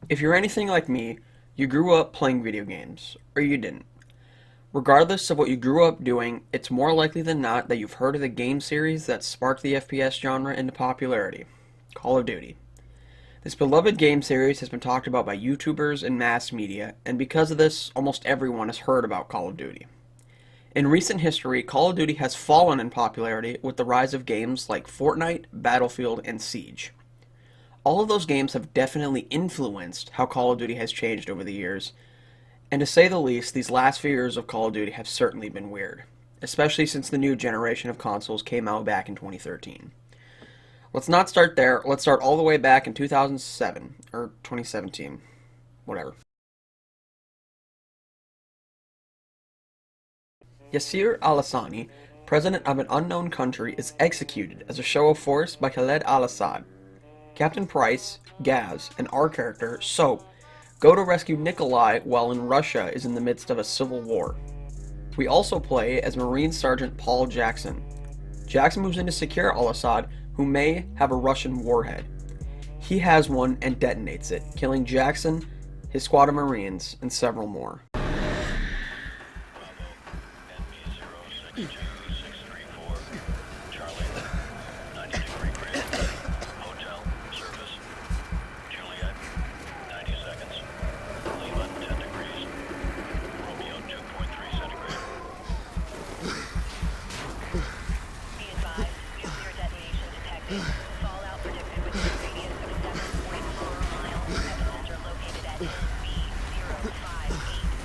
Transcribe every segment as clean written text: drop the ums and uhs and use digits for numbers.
If you're anything like me, you grew up playing video games, or you didn't. Regardless of what you grew up doing, it's more likely than not that you've heard of the game series that sparked the FPS genre into popularity, Call of Duty. This beloved game series has been talked about by YouTubers and mass media, and because of this, almost everyone has heard about Call of Duty. In recent history, Call of Duty has fallen in popularity with the rise of games like Fortnite, Battlefield, and Siege. All of those games have definitely influenced how Call of Duty has changed over the years, and to say the least, these last few years of Call of Duty have certainly been weird, especially since the new generation of consoles came out back in 2013. Let's not start there, let's start all the way back in 2007, or 2017, whatever. Yasser al-Assani, president of an unknown country, is executed as a show of force by Khaled al-Assad. Captain Price, Gaz, and our character, Soap, go to rescue Nikolai while in Russia is in the midst of a civil war. We also play as Marine Sergeant Paul Jackson. Jackson moves in to secure al-Assad, who may have a Russian warhead. He has one and detonates it, killing Jackson, his squad of Marines, and several more. Fallout predicted within a radius of 7.4 miles at an altar located at B058680. Personnel from the primary fallout zone ordered to commence immediate evacuation. Information has been established at this time as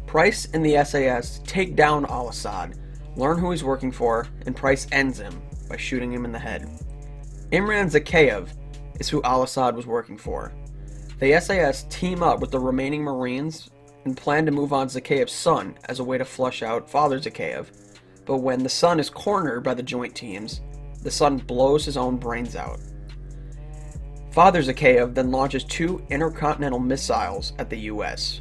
Price and the SAS take down al-Assad, learn who he's working for, and Price ends him by shooting him in the head. Imran Zakhaev is who al-Assad was working for. The SAS team up with the remaining Marines and plan to move on Zakhaev's son as a way to flush out Father Zakhaev, but when the son is cornered by the joint teams, the son blows his own brains out. Father Zakhaev then launches 2 intercontinental missiles at the US.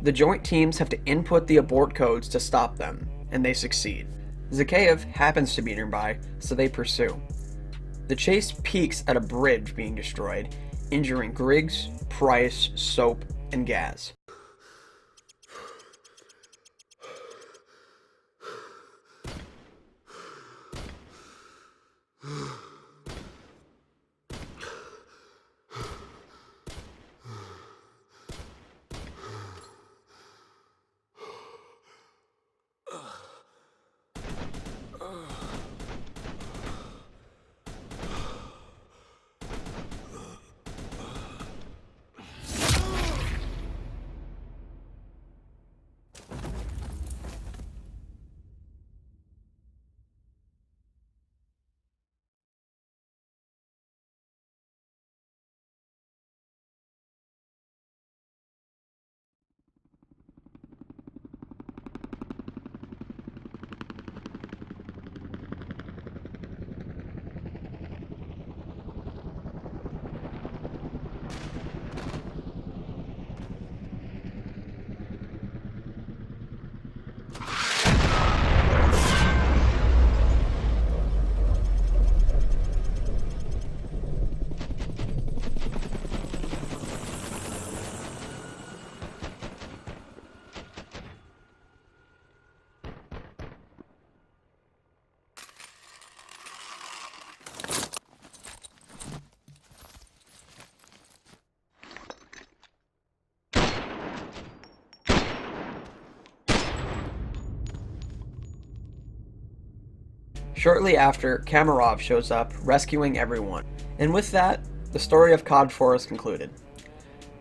The joint teams have to input the abort codes to stop them, and they succeed. Zakhaev happens to be nearby, so they pursue. The chase peaks at a bridge being destroyed, injuring Griggs, Price, Soap, and Gaz. Shortly after, Kamarov shows up, rescuing everyone. And with that, the story of COD 4 is concluded.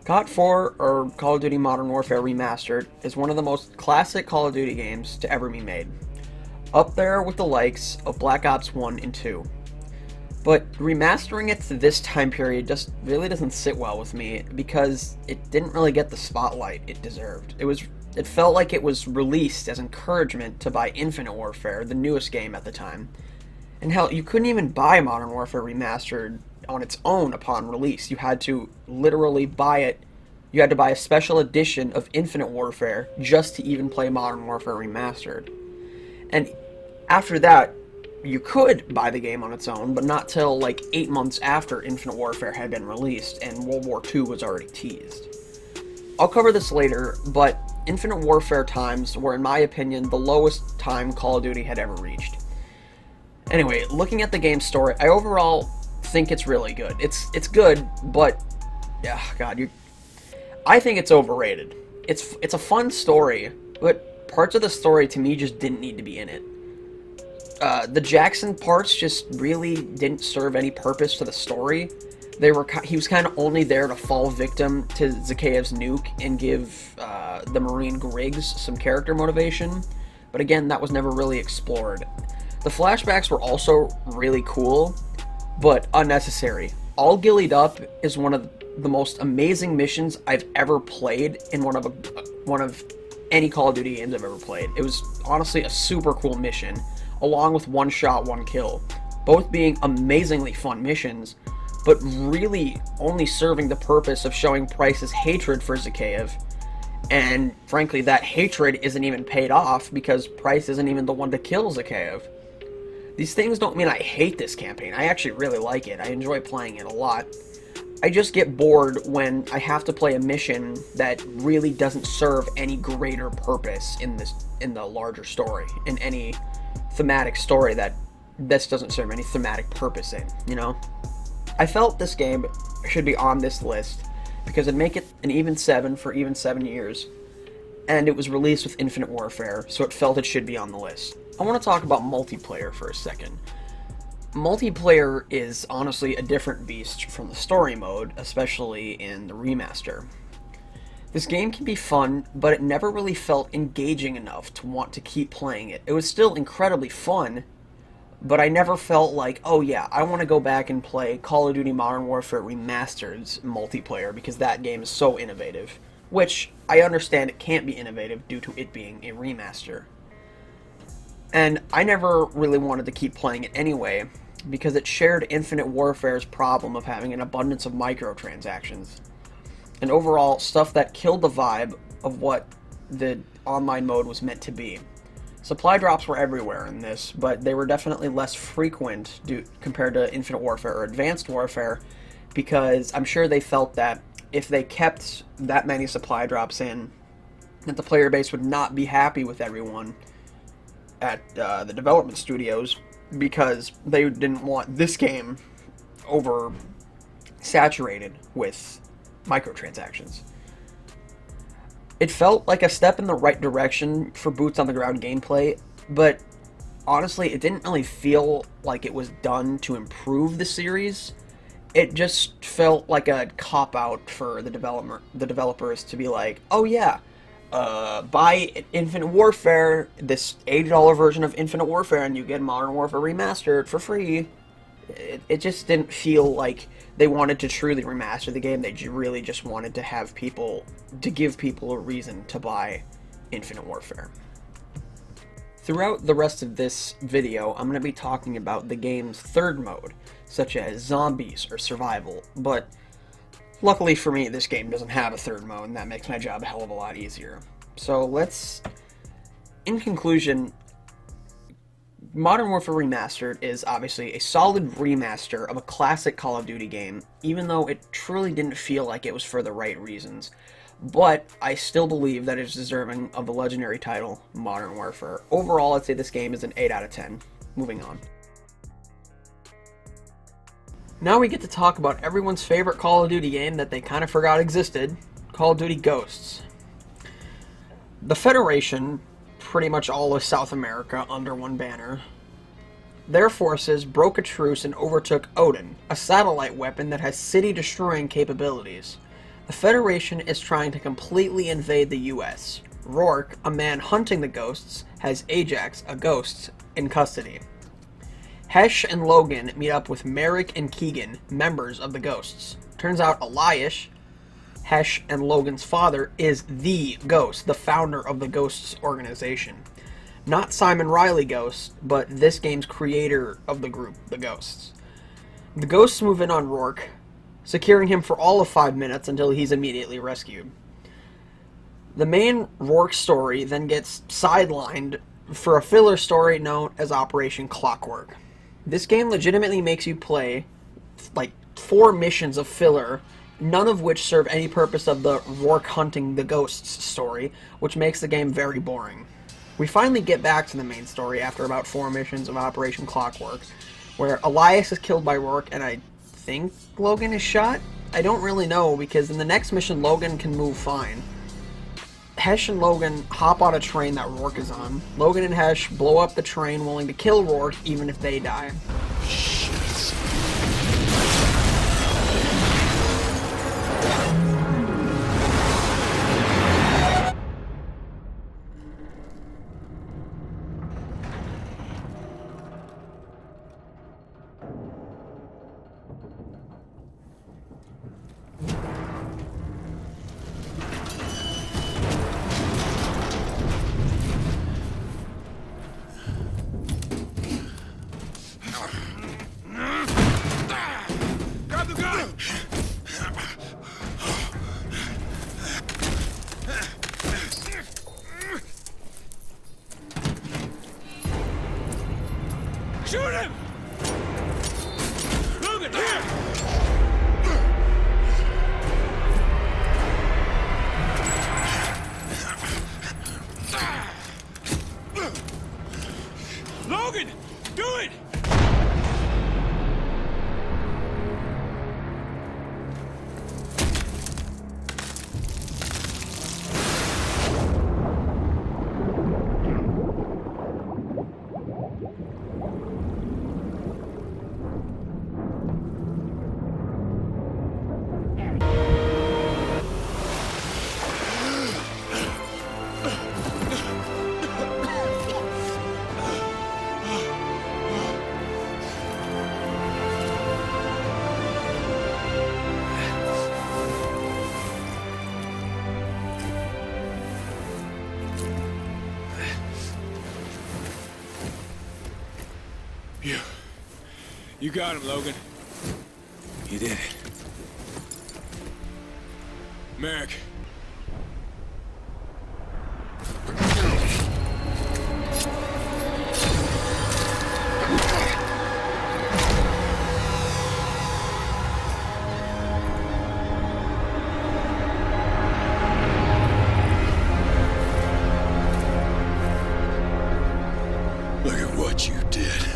COD 4, or Call of Duty Modern Warfare Remastered, is one of the most classic Call of Duty games to ever be made. Up there with the likes of Black Ops 1 and 2. But remastering it to this time period just really doesn't sit well with me because it didn't really get the spotlight it deserved. It felt like it was released as encouragement to buy Infinite Warfare, the newest game at the time. And hell, you couldn't even buy Modern Warfare Remastered on its own upon release. You had to literally buy it. You had to buy a special edition of Infinite Warfare just to even play Modern Warfare Remastered. And after that, you could buy the game on its own, but not till like 8 months after Infinite Warfare had been released and World War II was already teased. I'll cover this later, but Infinite Warfare times were, in my opinion, the lowest time Call of Duty had ever reached. Anyway, looking at the game's story, I overall think it's really good. It's good, but I think it's overrated. It's a fun story, but parts of the story to me just didn't need to be in it. The Jackson parts just really didn't serve any purpose to the story. He was kind of only there to fall victim to Zakhaev's nuke and give the Marine Griggs some character motivation, but again, that was never really explored. The flashbacks were also really cool, but unnecessary. All Gillied Up is one of the most amazing missions I've ever played in one of any Call of Duty games I've ever played. It was honestly a super cool mission, along with One Shot, One Kill, both being amazingly fun missions, but really only serving the purpose of showing Price's hatred for Zakhaev. And frankly, that hatred isn't even paid off because Price isn't even the one to kill Zakhaev. These things don't mean I hate this campaign. I actually really like it. I enjoy playing it a lot. I just get bored when I have to play a mission that really doesn't serve any greater purpose in the larger story, in any thematic story that this doesn't serve any thematic purpose in, you know? I felt this game should be on this list because it'd make it an even 7 for even 7 years, and it was released with Infinite Warfare, so it felt it should be on the list. I want to talk about multiplayer for a second. Multiplayer is honestly a different beast from the story mode, especially in the remaster. This game can be fun, but it never really felt engaging enough to want to keep playing it. It was still incredibly fun, but I never felt like, oh yeah, I want to go back and play Call of Duty Modern Warfare Remastered's multiplayer because that game is so innovative. Which, I understand it can't be innovative due to it being a remaster. And I never really wanted to keep playing it anyway, because it shared Infinite Warfare's problem of having an abundance of microtransactions. And overall, stuff that killed the vibe of what the online mode was meant to be. Supply drops were everywhere in this, but they were definitely less frequent compared to Infinite Warfare or Advanced Warfare, because I'm sure they felt that if they kept that many supply drops in, that the player base would not be happy with everyone at the development studios, because they didn't want this game over saturated with microtransactions. It felt like a step in the right direction for boots on the ground gameplay, but honestly, it didn't really feel like it was done to improve the series. It just felt like a cop-out for the developers to be like, oh yeah, buy Infinite Warfare, this $80 version of Infinite Warfare, and you get Modern Warfare Remastered for free. It just didn't feel like they wanted to truly remaster the game. They really just wanted to give people a reason to buy Infinite Warfare. Throughout the rest of this video, I'm going to be talking about the game's third mode, such as zombies or survival, but luckily for me, this game doesn't have a third mode, and that makes my job a hell of a lot easier. So in conclusion, Modern Warfare Remastered is obviously a solid remaster of a classic Call of Duty game, even though it truly didn't feel like it was for the right reasons. But I still believe that it's deserving of the legendary title, Modern Warfare. Overall, I'd say this game is an 8 out of 10. Moving on. Now we get to talk about everyone's favorite Call of Duty game that they kind of forgot existed, Call of Duty Ghosts. The Federation, pretty much all of South America under one banner, Their forces broke a truce and overtook Odin, a satellite weapon that has city-destroying capabilities. The Federation is trying to completely invade the US. Rourke, a man hunting the ghosts, has Ajax, a ghost, in custody. Hesh and Logan meet up with Merrick and Keegan, members of the Ghosts. Turns out Elias, Hesh and Logan's father, is the Ghost, the founder of the Ghosts organization. Not Simon Riley Ghost, but this game's creator of the group, the Ghosts. The Ghosts move in on Rourke, securing him for all of 5 minutes until he's immediately rescued. The main Rourke story then gets sidelined for a filler story known as Operation Clockwork. This game legitimately makes you play like 4 missions of filler, none of which serve any purpose of the Rourke hunting the ghosts story, which makes the game very boring. We finally get back to the main story after about 4 missions of Operation Clockwork, where Elias is killed by Rourke and I think Logan is shot? I don't really know, because in the next mission Logan can move fine. Hesh and Logan hop on a train that Rourke is on. Logan and Hesh blow up the train, willing to kill Rourke even if they die. Grab the gun! Shoot him! Logan, here! Logan, do it! You got him, Logan. You did it. Merrick. Look at what you did.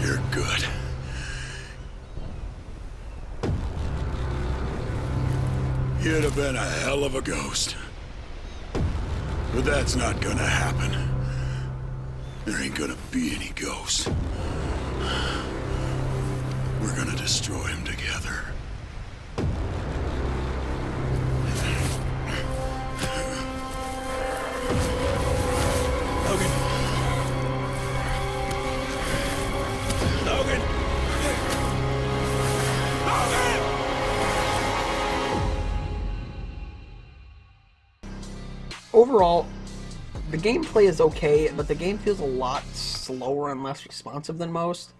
You're good. You'd have been a hell of a ghost. But that's not gonna happen. There ain't gonna be any ghosts. We're gonna destroy him together. Logan. Logan! Logan! Overall, the gameplay is okay, but the game feels a lot slower and less responsive than most.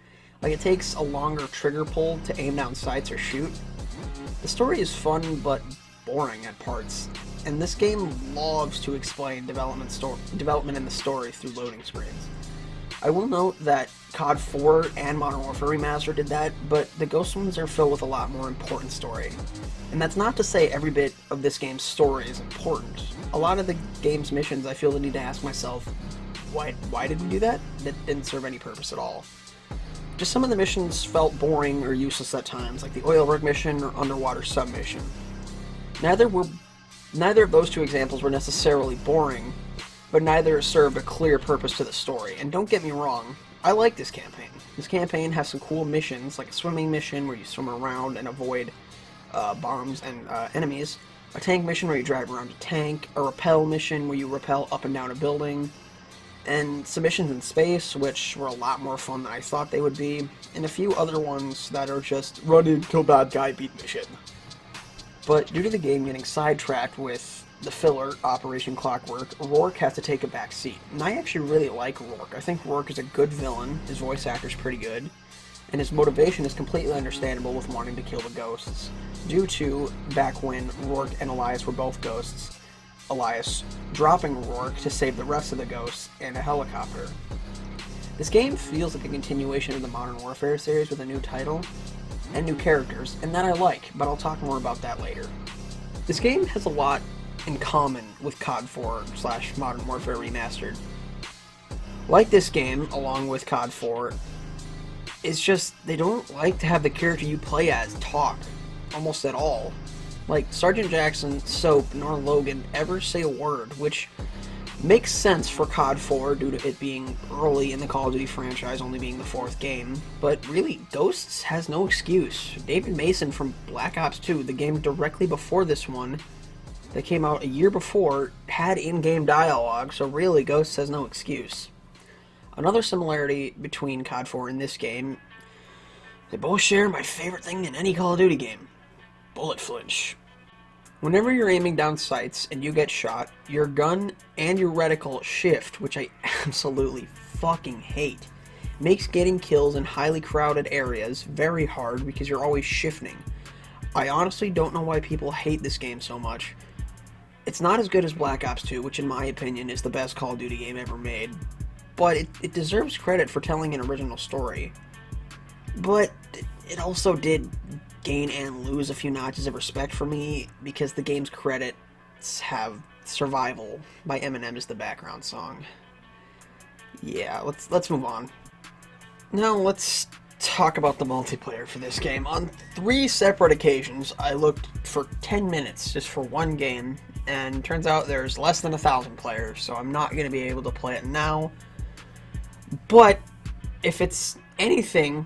Like, it takes a longer trigger pull to aim down sights or shoot. The story is fun, but boring at parts, and this game loves to explain development in the story through loading screens. I will note that CoD 4 and Modern Warfare Remastered did that, but the Ghost ones are filled with a lot more important story. And that's not to say every bit of this game's story is important. A lot of the game's missions I feel the need to ask myself, why did we do that? That didn't serve any purpose at all. Just some of the missions felt boring or useless at times, like the oil rig mission or underwater sub mission. Neither of those two examples were necessarily boring, but neither served a clear purpose to the story. And don't get me wrong, I like this campaign. This campaign has some cool missions, like a swimming mission where you swim around and avoid bombs and enemies, a tank mission where you drive around a tank, a rappel mission where you rappel up and down a building, and some missions in space, which were a lot more fun than I thought they would be, and a few other ones that are just run in, kill bad guy, beat mission. But due to the game getting sidetracked with the filler, Operation Clockwork, Rourke has to take a back seat. And I actually really like Rourke. I think Rourke is a good villain, his voice actor's pretty good, and his motivation is completely understandable with wanting to kill the ghosts, due to back when Rourke and Elias were both ghosts, Elias dropping Rourke to save the rest of the ghosts in a helicopter. This game feels like a continuation of the Modern Warfare series with a new title and new characters, and that I like, but I'll talk more about that later. This game has a lot in common with CoD 4 / Modern Warfare Remastered. Like this game, along with CoD 4, it's just they don't like to have the character you play as talk, almost at all. Like, Sergeant Jackson, Soap, nor Logan ever say a word, which makes sense for CoD 4 due to it being early in the Call of Duty franchise, only being the 4th game. But really, Ghosts has no excuse. David Mason from Black Ops 2, the game directly before this one, that came out a year before, had in-game dialogue, so really Ghosts has no excuse. Another similarity between CoD 4 and this game, they both share my favorite thing in any Call of Duty game: bullet flinch. Whenever you're aiming down sights and you get shot, your gun and your reticle shift, which I absolutely fucking hate. Makes getting kills in highly crowded areas very hard because you're always shifting. I honestly don't know why people hate this game so much. It's not as good as Black Ops 2, which in my opinion is the best Call of Duty game ever made, but it deserves credit for telling an original story. But it also did gain and lose a few notches of respect for me because the game's credits have Survival by Eminem as the background song. Yeah, let's move on. Now let's talk about the multiplayer for this game. On 3 separate occasions, I looked for 10 minutes just for one game, and turns out there's less than 1,000 players, so I'm not going to be able to play it now. But if it's anything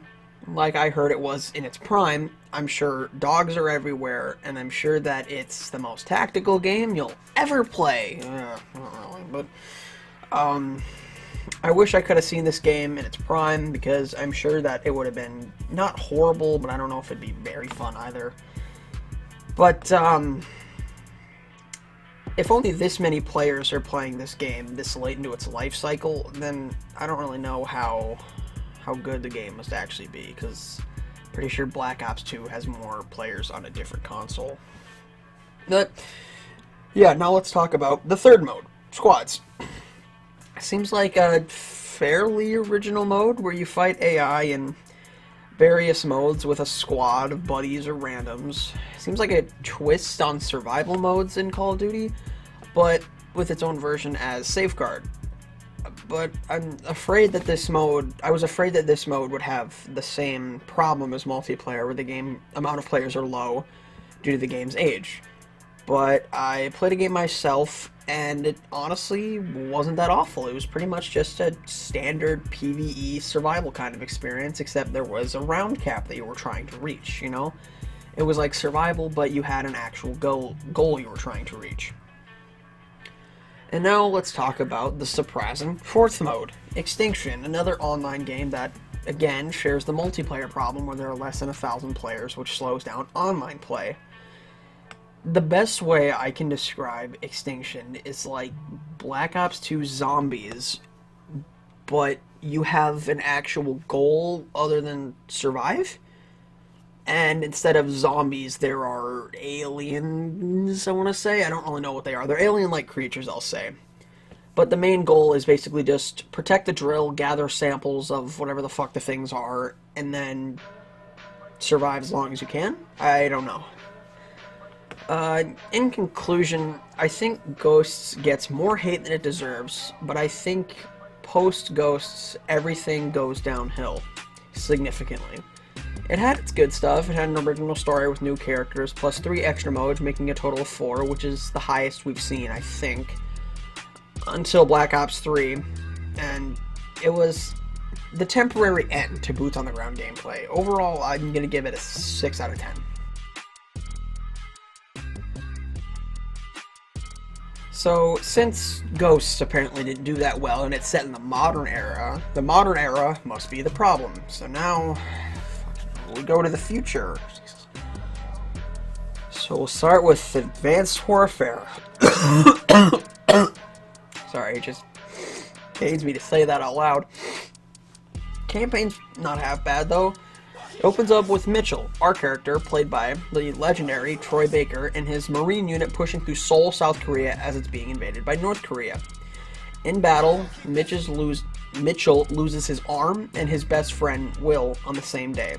like I heard it was in its prime, I'm sure dogs are everywhere, and I'm sure that it's the most tactical game you'll ever play. Not really, but I wish I could have seen this game in its prime, because I'm sure that it would have been not horrible, but I don't know if it'd be very fun either. But if only this many players are playing this game this late into its life cycle, then I don't really know how good the game must actually be, because I'm pretty sure Black Ops 2 has more players on a different console. But yeah, now let's talk about the third mode, squads. Seems like a fairly original mode where you fight AI in various modes with a squad of buddies or randoms. Seems like a twist on survival modes in Call of Duty, but with its own version as Safeguard. But I was afraid that this mode would have the same problem as multiplayer, where the game amount of players are low due to the game's age. But I played a game myself, and it honestly wasn't that awful. It was pretty much just a standard PvE survival kind of experience, except there was a round cap that you were trying to reach, you know? It was like survival, but you had an actual goal you were trying to reach. And now let's talk about the surprising fourth mode, Extinction, another online game that, again, shares the multiplayer problem where there are less than 1,000 players, which slows down online play. The best way I can describe Extinction is like Black Ops 2 Zombies, but you have an actual goal other than survive. And instead of zombies, there are aliens, I want to say. I don't really know what they are. They're alien-like creatures, I'll say. But the main goal is basically just protect the drill, gather samples of whatever the fuck the things are, and then survive as long as you can? I don't know. In conclusion, I think Ghosts gets more hate than it deserves, but I think post-Ghosts, everything goes downhill significantly. It had its good stuff. It had an original story with new characters, plus 3 extra modes, making a total of 4, which is the highest we've seen, I think. until Black Ops 3, and it was the temporary end to boots on the ground gameplay. Overall, I'm going to give it a 6 out of 10. So, since Ghosts apparently didn't do that well and it's set in the modern era must be the problem. So now, we go to the future. So we'll start with Advanced Warfare. Sorry, it just pains me to say that out loud. Campaign's not half bad though. It opens up with Mitchell, our character, played by the legendary Troy Baker, and his Marine unit pushing through Seoul, South Korea as it's being invaded by North Korea. In battle, Mitchell loses his arm and his best friend, Will, on the same day.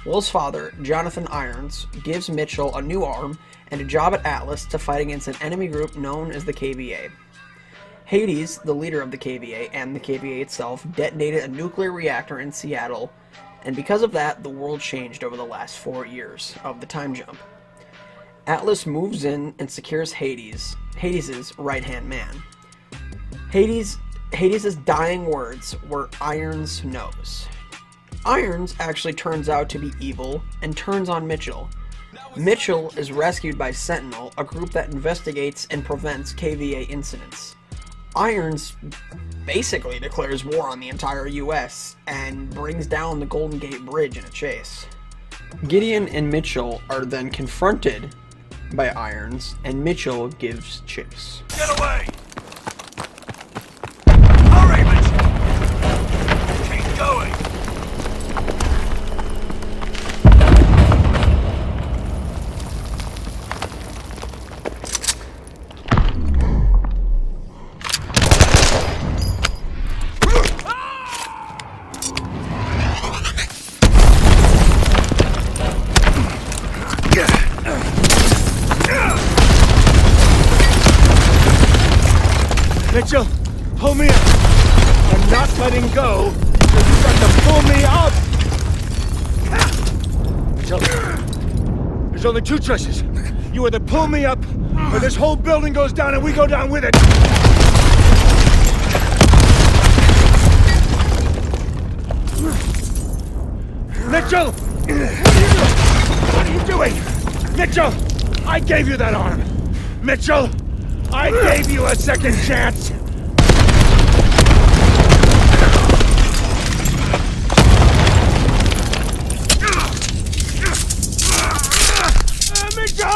Will's father, Jonathan Irons, gives Mitchell a new arm and a job at Atlas to fight against an enemy group known as the KVA. Hades, the leader of the KVA and the KVA itself, detonated a nuclear reactor in Seattle, and because of that, the world changed over the last 4 years of the time jump. Atlas moves in and secures Hades' right-hand man. Hades' dying words were Irons knows. Irons actually turns out to be evil and turns on Mitchell. Mitchell is rescued by Sentinel, a group that investigates and prevents KVA incidents. Irons basically declares war on the entire US and brings down the Golden Gate Bridge in a chase. Gideon and Mitchell are then confronted by Irons, and Mitchell gives chase. Get away! Hurry, Mitchell! Keep going! Mitchell, pull me up. I'm not letting go. You've got to pull me up. Mitchell, there's only two choices. You either pull me up, or this whole building goes down and we go down with it. Mitchell! What are you doing? Mitchell! I gave you that arm! Mitchell! I gave you a second chance! Mitchell!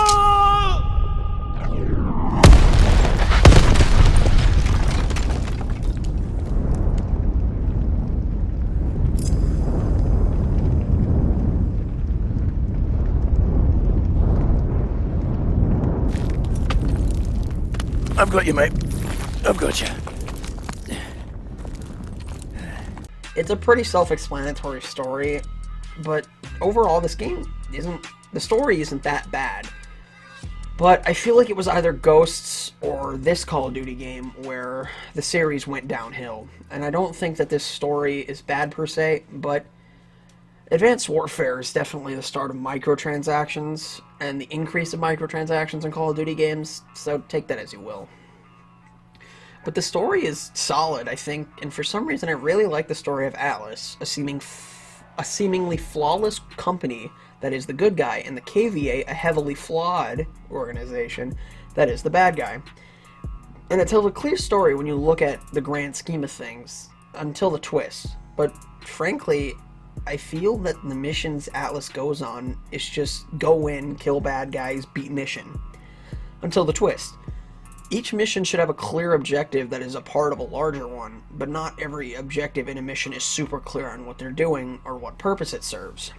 I've got you, mate. I've got you. It's a pretty self-explanatory story, but overall this game the story isn't that bad. But I feel like it was either Ghosts or this Call of Duty game where the series went downhill. And I don't think that this story is bad per se, but Advanced Warfare is definitely the start of microtransactions and the increase of microtransactions in Call of Duty games, so take that as you will. But the story is solid, I think, and for some reason I really like the story of Atlas, a seemingly flawless company that is the good guy, and the KVA, a heavily flawed organization that is the bad guy. And it tells a clear story when you look at the grand scheme of things, until the twist. But frankly, I feel that the missions Atlas goes on is just go in, kill bad guys, beat mission. Until the twist. Each mission should have a clear objective that is a part of a larger one, but not every objective in a mission is super clear on what they're doing or what purpose it serves.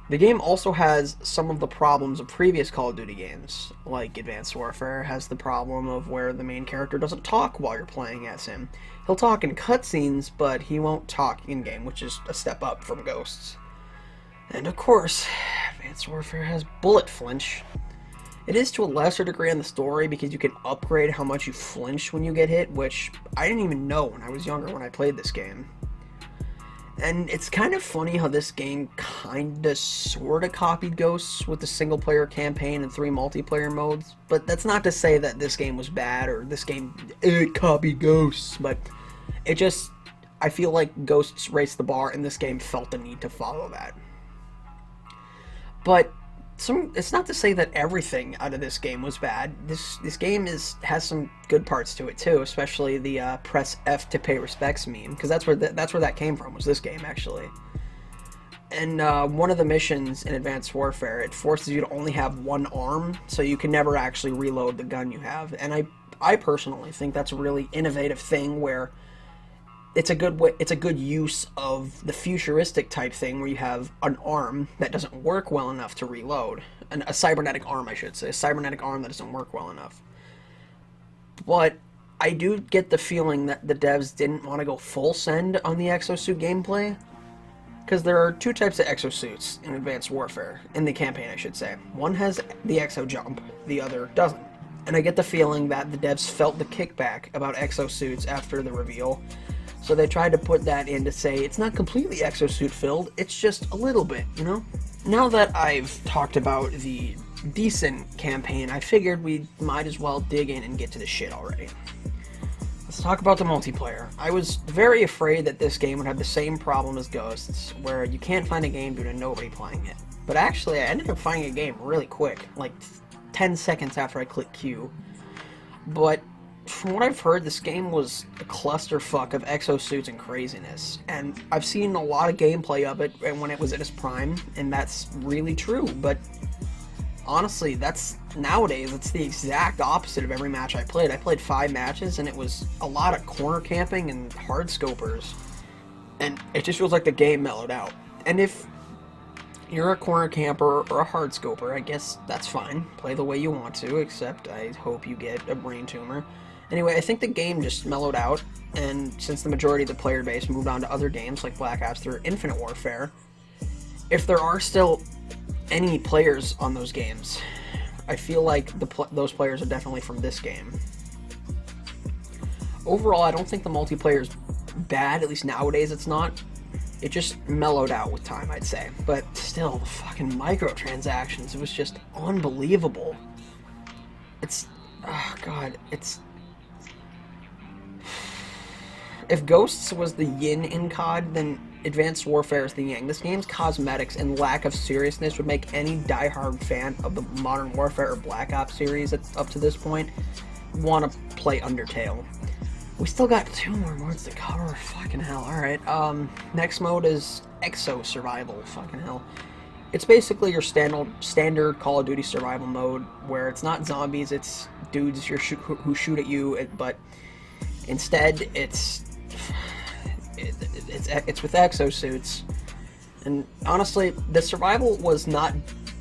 The game also has some of the problems of previous Call of Duty games, like Advanced Warfare has the problem of where the main character doesn't talk while you're playing as him. He'll talk in cutscenes, but he won't talk in-game, which is a step up from Ghosts. And of course, Advanced Warfare has bullet flinch. It is to a lesser degree in the story because you can upgrade how much you flinch when you get hit, which I didn't even know when I was younger when I played this game. And it's kind of funny how this game kinda sorta copied Ghosts with the single player campaign and 3 multiplayer modes, but that's not to say that this game was bad or this game copied Ghosts, but it just, I feel like Ghosts raised the bar and this game felt the need to follow that. But it's not to say that everything out of this game was bad. This game has some good parts to it too, especially the press F to pay respects meme, because that's where that came from. Was this game actually? And one of the missions in Advanced Warfare, it forces you to only have one arm, so you can never actually reload the gun you have. And I personally think that's a really innovative thing where it's a good use of the futuristic type thing where you have an arm that doesn't work well enough to reload. A cybernetic arm, I should say. A cybernetic arm that doesn't work well enough. But I do get the feeling that the devs didn't want to go full send on the exosuit gameplay. Because there are 2 types of exosuits in Advanced Warfare, in the campaign I should say. One has the exo jump, the other doesn't. And I get the feeling that the devs felt the kickback about exosuits after the reveal. So they tried to put that in to say it's not completely exosuit filled, it's just a little bit, you know? Now that I've talked about the decent campaign, I figured we might as well dig in and get to the shit already. Let's talk about the multiplayer. I was very afraid that this game would have the same problem as Ghosts, where you can't find a game due to nobody playing it. But actually, I ended up finding a game really quick, like 10 seconds after I clicked Q. But from what I've heard, this game was a clusterfuck of exosuits and craziness, and I've seen a lot of gameplay of it when it was at its prime, and that's really true, but honestly, nowadays, it's the exact opposite of every match I played. I played 5 matches, and it was a lot of corner camping and hard scopers, and it just feels like the game mellowed out. And if you're a corner camper or a hard scoper, I guess that's fine. Play the way you want to, except I hope you get a brain tumor. Anyway, I think the game just mellowed out, and since the majority of the player base moved on to other games like Black Ops 3 or Infinite Warfare, if there are still any players on those games, I feel like those players are definitely from this game. Overall, I don't think the multiplayer is bad, at least nowadays it's not. It just mellowed out with time, I'd say. But still, the fucking microtransactions, it was just unbelievable. Oh god, if Ghosts was the yin in CoD, then Advanced Warfare is the yang. This game's cosmetics and lack of seriousness would make any diehard fan of the Modern Warfare or Black Ops series up to this point want to play Undertale. We still got 2 more modes to cover, fucking hell. Alright, next mode is Exo Survival, fucking hell. It's basically your standard Call of Duty survival mode, where it's not zombies, it's dudes who shoot at you, but instead it's with exosuits. And honestly, the survival was not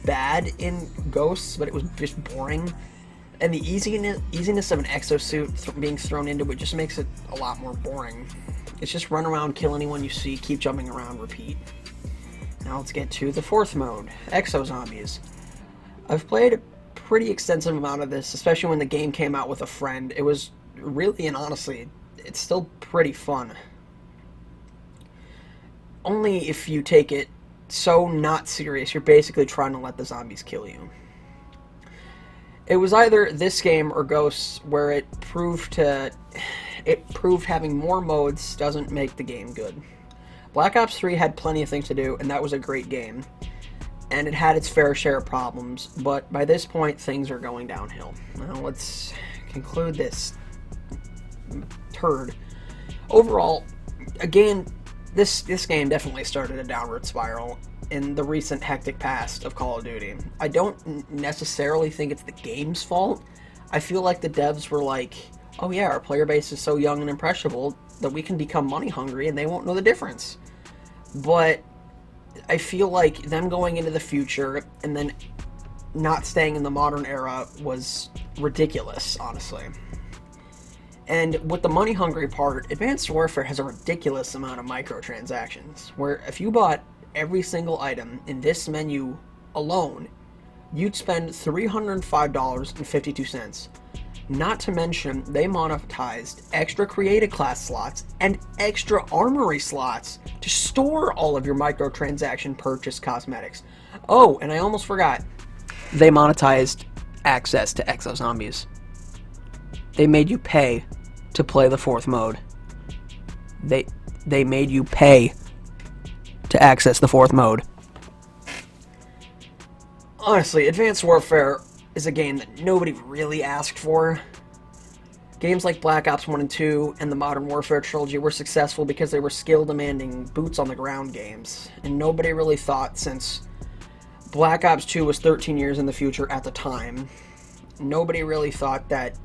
bad in Ghosts, but it was just boring. And the easiness of an exosuit being thrown into it just makes it a lot more boring. It's just run around, kill anyone you see, keep jumping around, repeat. Now let's get to the 4th mode, Exo Zombies. I've played a pretty extensive amount of this, especially when the game came out with a friend. It was really, and honestly, it's still pretty fun. Only if you take it so not serious, you're basically trying to let the zombies kill you. It was either this game or Ghosts where it proved having more modes doesn't make the game good. Black Ops 3 had plenty of things to do, and that was a great game. And it had its fair share of problems, but by this point, things are going downhill. Now let's conclude this turd. Overall, again, this game definitely started a downward spiral in the recent hectic past of Call of Duty. I don't necessarily think it's the game's fault. I feel like the devs were like, oh yeah, our player base is so young and impressionable that we can become money hungry and they won't know the difference. But I feel like them going into the future and then not staying in the modern era was ridiculous, honestly. And with the money hungry part, Advanced Warfare has a ridiculous amount of microtransactions, where if you bought every single item in this menu alone, you'd spend $305.52. Not to mention, they monetized extra creative class slots and extra armory slots to store all of your microtransaction purchase cosmetics. Oh, and I almost forgot. They monetized access to Exo Zombies. They made you pay to play the fourth mode. They made you pay to access the fourth mode. Honestly, Advanced Warfare is a game that nobody really asked for. Games like Black Ops 1 and 2 and the Modern Warfare trilogy were successful because they were skill-demanding, boots-on-the-ground games. And nobody really thought, since Black Ops 2 was 13 years in the future at the time, nobody really thought that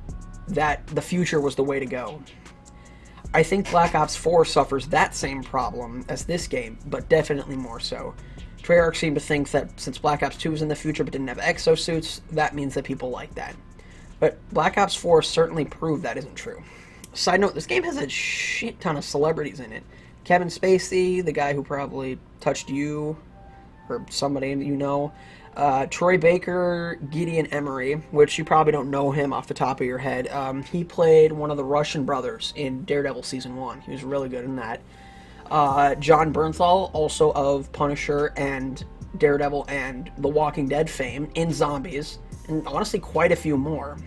the future was the way to go. I think Black Ops 4 suffers that same problem as this game, but definitely more so. Treyarch seemed to think that since Black Ops 2 was in the future but didn't have exosuits, that means that people like that. But Black Ops 4 certainly proved that isn't true. Side note, this game has a shit ton of celebrities in it. Kevin Spacey, the guy who probably touched you, or somebody you know. Troy Baker, Gideon Emery, which you probably don't know him off the top of your head. He played one of the Russian brothers in Daredevil Season 1. He was really good in that. John Bernthal, also of Punisher and Daredevil and The Walking Dead fame, in Zombies, and honestly quite a few more.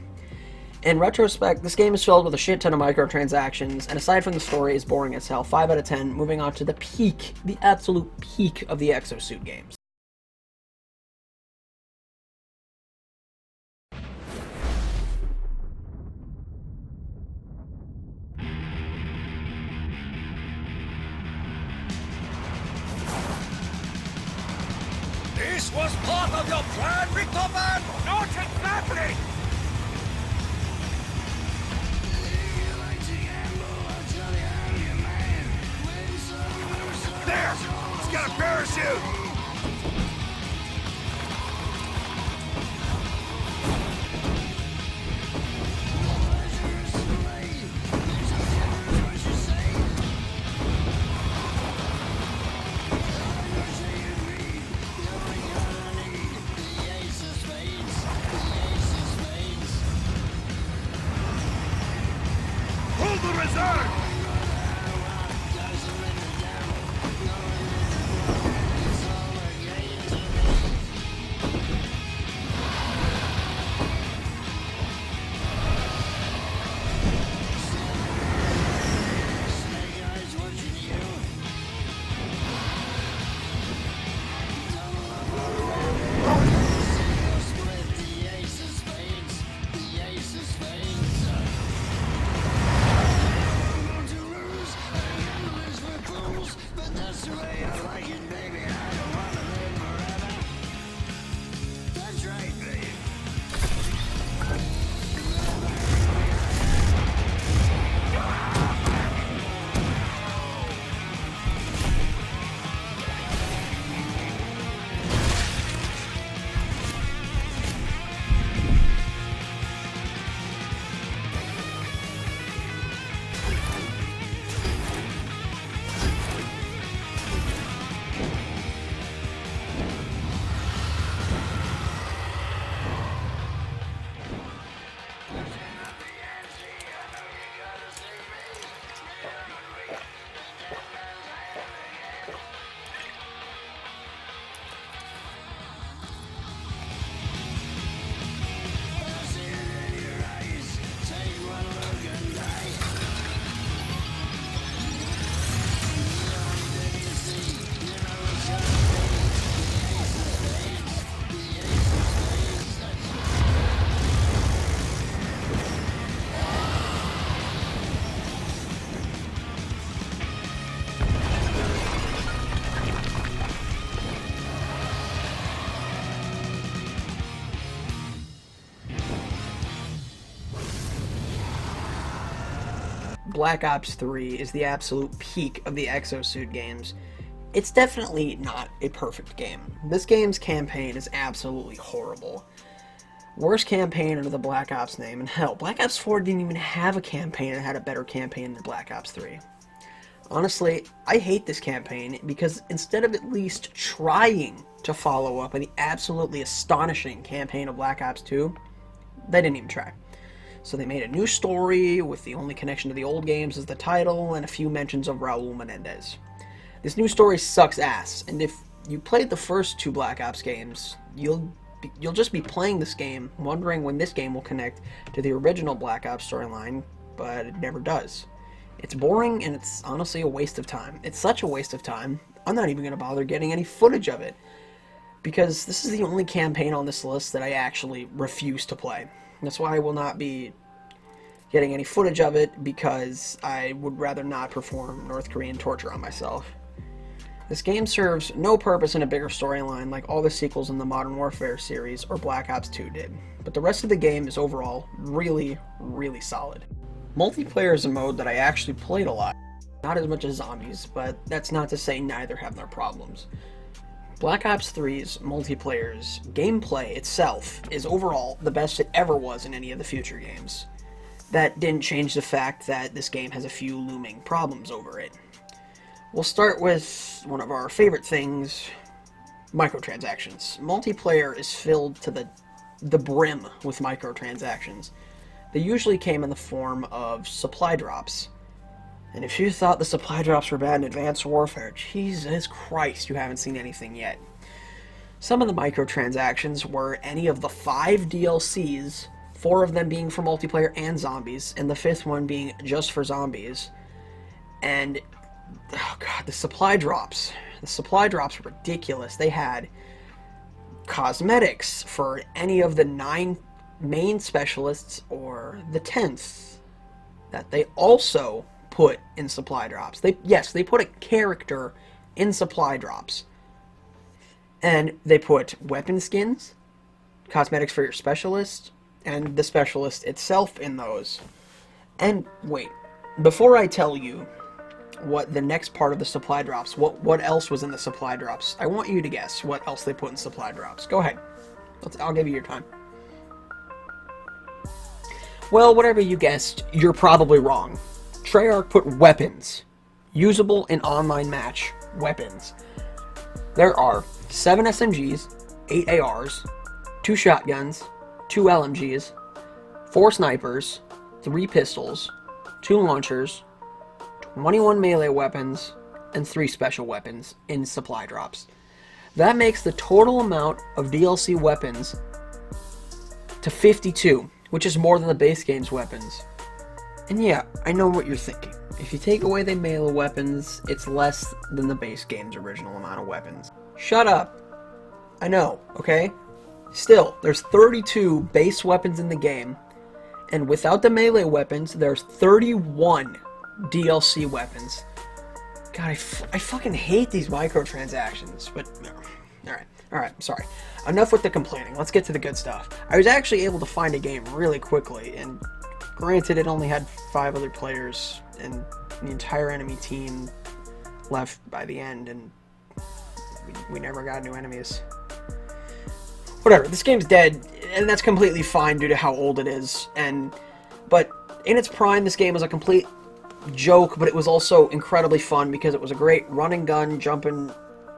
In retrospect, this game is filled with a shit ton of microtransactions, and aside from the story, is boring as hell. 5 out of 10, moving on to the peak, the absolute peak of the exosuit games. This was part of your plan, Victor Man? Not exactly! There! It's got a parachute! Pull the reserve! Black Ops 3 is the absolute peak of the exosuit games. It's definitely not a perfect game. This game's campaign is absolutely horrible. Worst campaign under the Black Ops name, and hell, Black Ops 4 didn't even have a campaign and had a better campaign than Black Ops 3. Honestly, I hate this campaign because instead of at least trying to follow up on the absolutely astonishing campaign of Black Ops 2, they didn't even try. So they made a new story with the only connection to the old games as the title and a few mentions of Raul Menendez. This new story sucks ass, and if you played the first 2 Black Ops games, you'll just be playing this game, wondering when this game will connect to the original Black Ops storyline, but it never does. It's boring, and it's honestly a waste of time. It's such a waste of time, I'm not even going to bother getting any footage of it, because this is the only campaign on this list that I actually refuse to play. That's why I will not be getting any footage of it, because I would rather not perform North Korean torture on myself. This game serves no purpose in a bigger storyline like all the sequels in the Modern Warfare series or Black Ops 2 did, but the rest of the game is overall really, really solid. Multiplayer is a mode that I actually played a lot. Not as much as zombies, but that's not to say neither have their problems. Black Ops 3's multiplayer's gameplay itself is overall the best it ever was in any of the future games. That didn't change the fact that this game has a few looming problems over it. We'll start with one of our favorite things, microtransactions. Multiplayer is filled to the brim with microtransactions. They usually came in the form of supply drops. And if you thought the supply drops were bad in Advanced Warfare, Jesus Christ, you haven't seen anything yet. Some of the microtransactions were any of the 5 DLCs, 4 of them being for multiplayer and zombies, and the 5th one being just for zombies. And, oh god, the supply drops. The supply drops were ridiculous. They had cosmetics for any of the 9 main specialists or the 10th that they also put in supply drops. They put a character in supply drops. And they put weapon skins, cosmetics for your specialist, and the specialist itself in those. And wait, before I tell you what the next part of the supply drops, what else was in the supply drops, I want you to guess what else they put in supply drops. Go ahead. I'll give you your time. Well, whatever you guessed, you're probably wrong. Treyarch put weapons. Usable in online match weapons. There are 7 SMGs, 8 ARs, 2 shotguns, 2 LMGs, 4 snipers, 3 pistols, 2 launchers, 21 melee weapons, and 3 special weapons in supply drops. That makes the total amount of DLC weapons to 52, which is more than the base game's weapons. And yeah, I know what you're thinking. If you take away the melee weapons, it's less than the base game's original amount of weapons. Shut up. I know, okay? Still, there's 32 base weapons in the game, and without the melee weapons, there's 31 DLC weapons. God, I fucking hate these microtransactions, but no. Alright, sorry. Enough with the complaining, let's get to the good stuff. I was actually able to find a game really quickly, and granted it only had 5 other players, and the entire enemy team left by the end, and we never got new enemies. Whatever, this game's dead, and that's completely fine due to how old it is, but in its prime, this game was a complete joke, but it was also incredibly fun because it was a great run and gun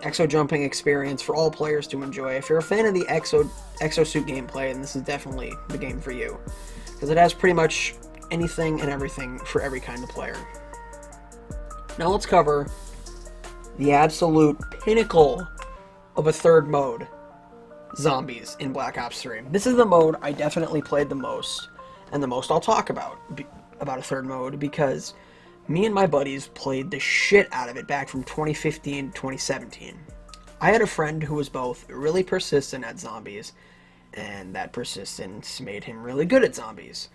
exo jumping experience for all players to enjoy. If you're a fan of the exosuit gameplay, then this is definitely the game for you, because it has pretty much anything and everything for every kind of player. Now let's cover the absolute pinnacle of a third mode, zombies in Black Ops 3. This is the mode I definitely played the most, and the most I'll talk about a third mode, because me and my buddies played the shit out of it back from 2015 to 2017. I had a friend who was both really persistent at zombies, and that persistence made him really good at zombies.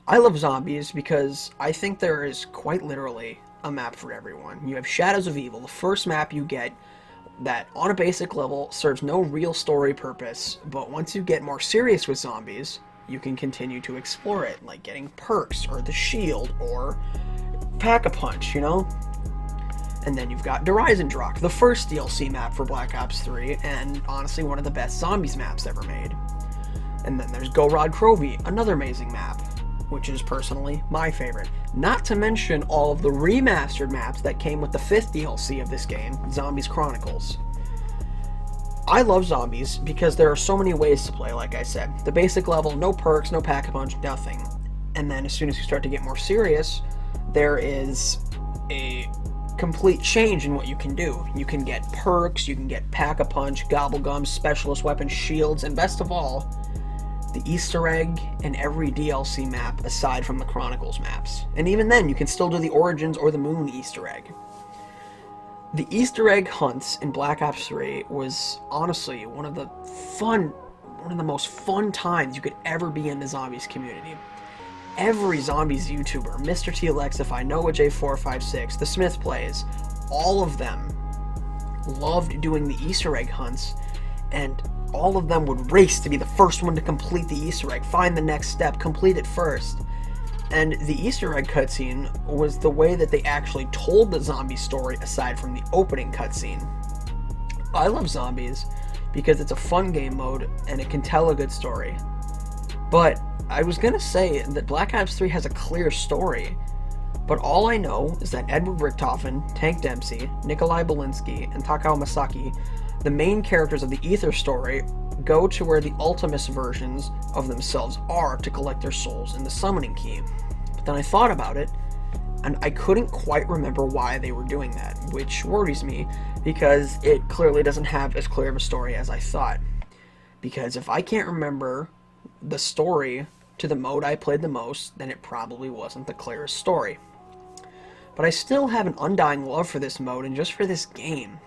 I love zombies because I think there is quite literally a map for everyone. You have Shadows of Evil, the first map you get that on a basic level serves no real story purpose, but once you get more serious with zombies, you can continue to explore it, like getting perks, or the shield, or Pack-a-Punch, you know? And then you've got Drak, the first DLC map for Black Ops 3, and honestly one of the best zombies maps ever made. And then there's Gorod Krovi, another amazing map, which is personally my favorite. Not to mention all of the remastered maps that came with the 5th DLC of this game, Zombies Chronicles. I love zombies because there are so many ways to play, like I said. The basic level, no perks, no Pack-a-Punch, nothing. And then as soon as you start to get more serious, there is a complete change in what you can do. You can get perks, you can get Pack-a-Punch, Gobblegums, Specialist Weapons, Shields, and best of all, the Easter egg in every DLC map aside from the Chronicles maps. And even then, you can still do the Origins or the Moon Easter egg. The Easter egg hunts in Black Ops 3 was honestly one of the most fun times you could ever be in the zombies community. Every zombies YouTuber, Mr. TLXify, Noah J456, The Smith Plays, all of them loved doing the Easter egg hunts, and all of them would race to be the first one to complete the Easter egg, find the next step, complete it first. And the Easter egg cutscene was the way that they actually told the zombie story aside from the opening cutscene. I love zombies because it's a fun game mode and it can tell a good story. But I was gonna say that Black Ops 3 has a clear story, but all I know is that Edward Richtofen, Tank Dempsey, Nikolai Belinsky, and Takao Masaki, the main characters of the Ether story, go to where the Ultimus versions of themselves are to collect their souls in the summoning key. But then I thought about it, and I couldn't quite remember why they were doing that, which worries me, because it clearly doesn't have as clear of a story as I thought. Because if I can't remember the story to the mode I played the most, then it probably wasn't the clearest story. But I still have an undying love for this mode and just for this game.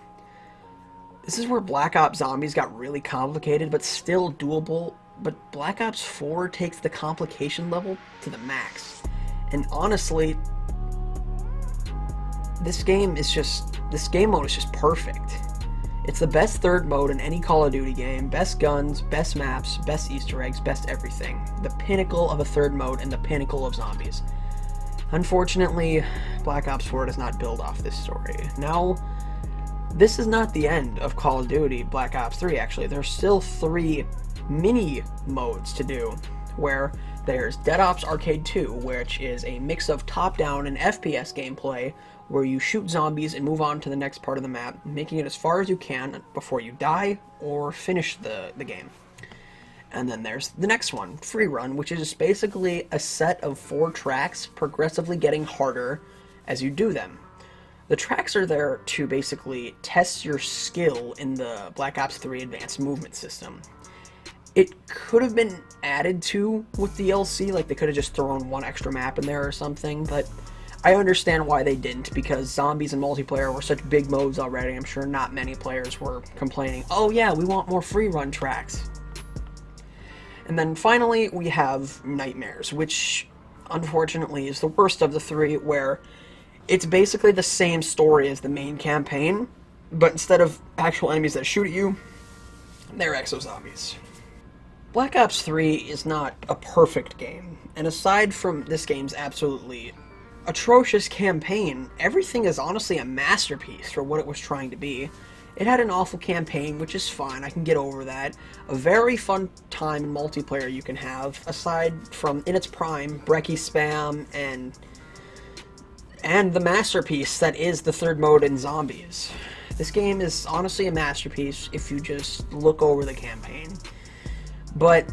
This is where Black Ops Zombies got really complicated, but still doable. But Black Ops 4 takes the complication level to the max. And honestly, this game mode is just perfect. It's the best third mode in any Call of Duty game. Best guns, best maps, best Easter eggs, best everything. The pinnacle of a third mode and the pinnacle of zombies. Unfortunately, Black Ops 4 does not build off this story. Now, this is not the end of Call of Duty Black Ops 3, actually. There's still 3 mini modes to do, where there's Dead Ops Arcade 2, which is a mix of top-down and FPS gameplay, where you shoot zombies and move on to the next part of the map, making it as far as you can before you die or finish the game. And then there's the next one, Free Run, which is basically a set of 4 tracks progressively getting harder as you do them. The tracks are there to basically test your skill in the Black Ops 3 advanced movement system. It could have been added to with DLC, like they could have just thrown one extra map in there or something, but I understand why they didn't, because zombies and multiplayer were such big modes already. I'm sure not many players were complaining, oh yeah, we want more free run tracks. And then finally, we have Nightmares, which unfortunately is the worst of the 3, where it's basically the same story as the main campaign, but instead of actual enemies that shoot at you, they're exo-zombies. Black Ops 3 is not a perfect game, and aside from this game's absolutely atrocious campaign, everything is honestly a masterpiece for what it was trying to be. It had an awful campaign, which is fine, I can get over that. A very fun time in multiplayer you can have, aside from, in its prime, Brecci spam and the masterpiece that is the third mode in Zombies. This game is honestly a masterpiece if you just look over the campaign. But,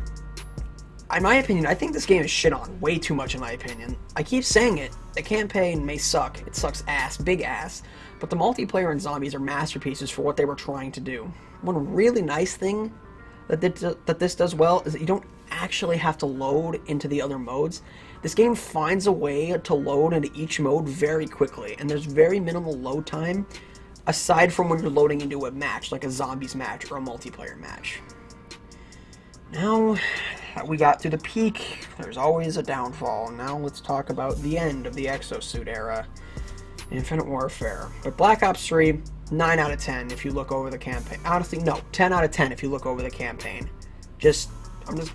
in my opinion, I think this game is shit on way too much in my opinion. I keep saying it, the campaign may suck, it sucks ass, big ass, but the multiplayer and Zombies are masterpieces for what they were trying to do. One really nice thing that this does well is that you don't actually have to load into the other modes. This game finds a way to load into each mode very quickly, and there's very minimal load time, aside from when you're loading into a match, like a Zombies match or a multiplayer match. Now that we got to the peak, there's always a downfall. Now let's talk about the end of the exosuit era, Infinite Warfare. But Black Ops 3, 9 out of 10 if you look over the campaign. Honestly, no, 10 out of 10 if you look over the campaign.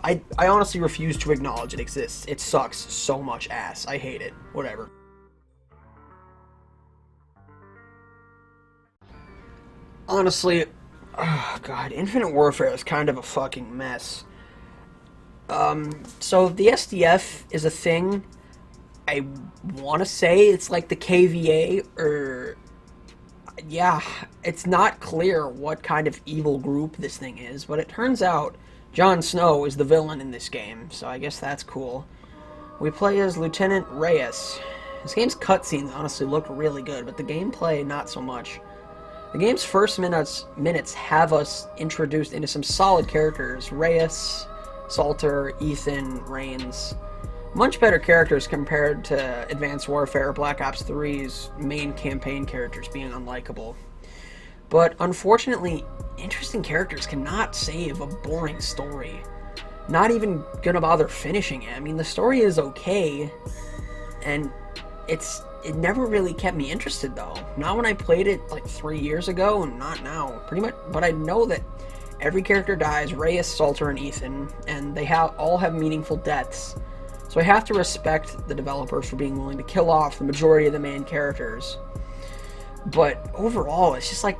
I honestly refuse to acknowledge it exists. It sucks so much ass. I hate it. Whatever. Honestly, oh god, Infinite Warfare is kind of a fucking mess. So the SDF is a thing. I want to say it's like the KVA, or yeah, it's not clear what kind of evil group this thing is, but it turns out Jon Snow is the villain in this game, so I guess that's cool. We play as Lieutenant Reyes. This game's cutscenes honestly look really good, but the gameplay not so much. The game's first minutes have us introduced into some solid characters. Reyes, Salter, Ethan, Rains. Much better characters compared to Advanced Warfare, Black Ops 3's main campaign characters being unlikable. But unfortunately, interesting characters cannot save a boring story. Not even gonna bother finishing it. I mean, the story is okay, and it never really kept me interested though. Not when I played it like 3 years ago, and not now. Pretty much, but I know that every character dies, Reyes, Salter, and Ethan, and they all have meaningful deaths. So I have to respect the developers for being willing to kill off the majority of the main characters. But overall, it's just like,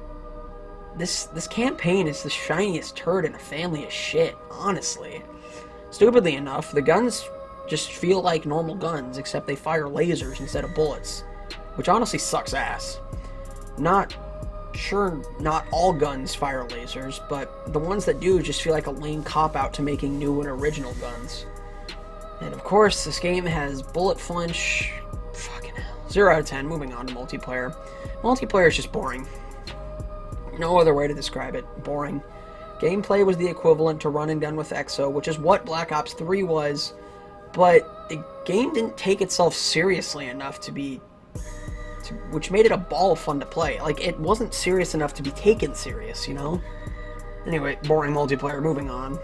this campaign is the shiniest turd in a family of shit, honestly. Stupidly enough, the guns just feel like normal guns, except they fire lasers instead of bullets, which honestly sucks ass. Not all guns fire lasers, but the ones that do just feel like a lame cop-out to making new and original guns. And of course, this game has bullet flinch. Fucking hell. 0 out of 10, moving on to multiplayer. Multiplayer is just boring. No other way to describe it. Boring. Gameplay was the equivalent to run and gun with EXO, which is what Black Ops 3 was, but the game didn't take itself seriously enough which made it a ball of fun to play. Like, it wasn't serious enough to be taken serious, you know? Anyway, boring multiplayer, moving on.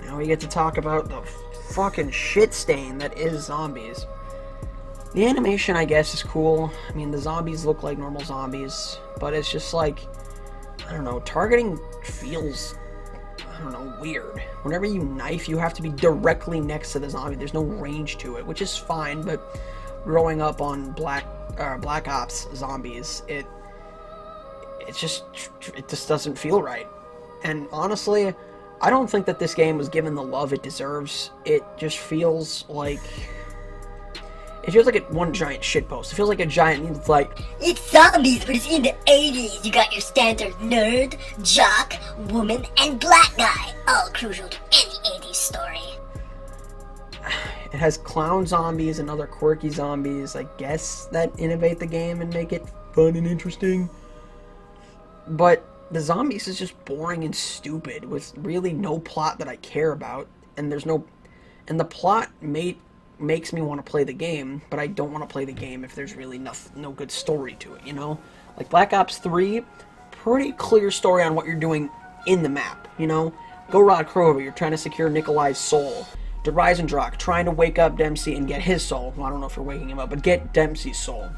Now we get to talk about the fucking shit stain that is zombies. The animation, I guess, is cool. I mean, the zombies look like normal zombies, but it's just like, I don't know, targeting feels, I don't know, weird. Whenever you knife, you have to be directly next to the zombie. There's no range to it, which is fine, but growing up on Black Ops zombies, it just doesn't feel right. And honestly, I don't think that this game was given the love it deserves. It just feels like one giant shitpost. It feels like a giant, like, It's zombies, but it's in the 80s. You got your standard nerd, jock, woman, and black guy. All crucial to any 80s story. it has clown zombies and other quirky zombies, I guess, that innovate the game and make it fun and interesting. But the zombies is just boring and stupid with really no plot that I care about, and the plot makes me want to play the game, but I don't want to play the game if there's really no good story to it, you know? Like Black Ops 3, pretty clear story on what you're doing in the map, you know? Go Rod Krover, you're trying to secure Nikolai's soul. Derisendrach, trying to wake up Dempsey and get his soul. Well, I don't know if you're waking him up, but get Dempsey's soul.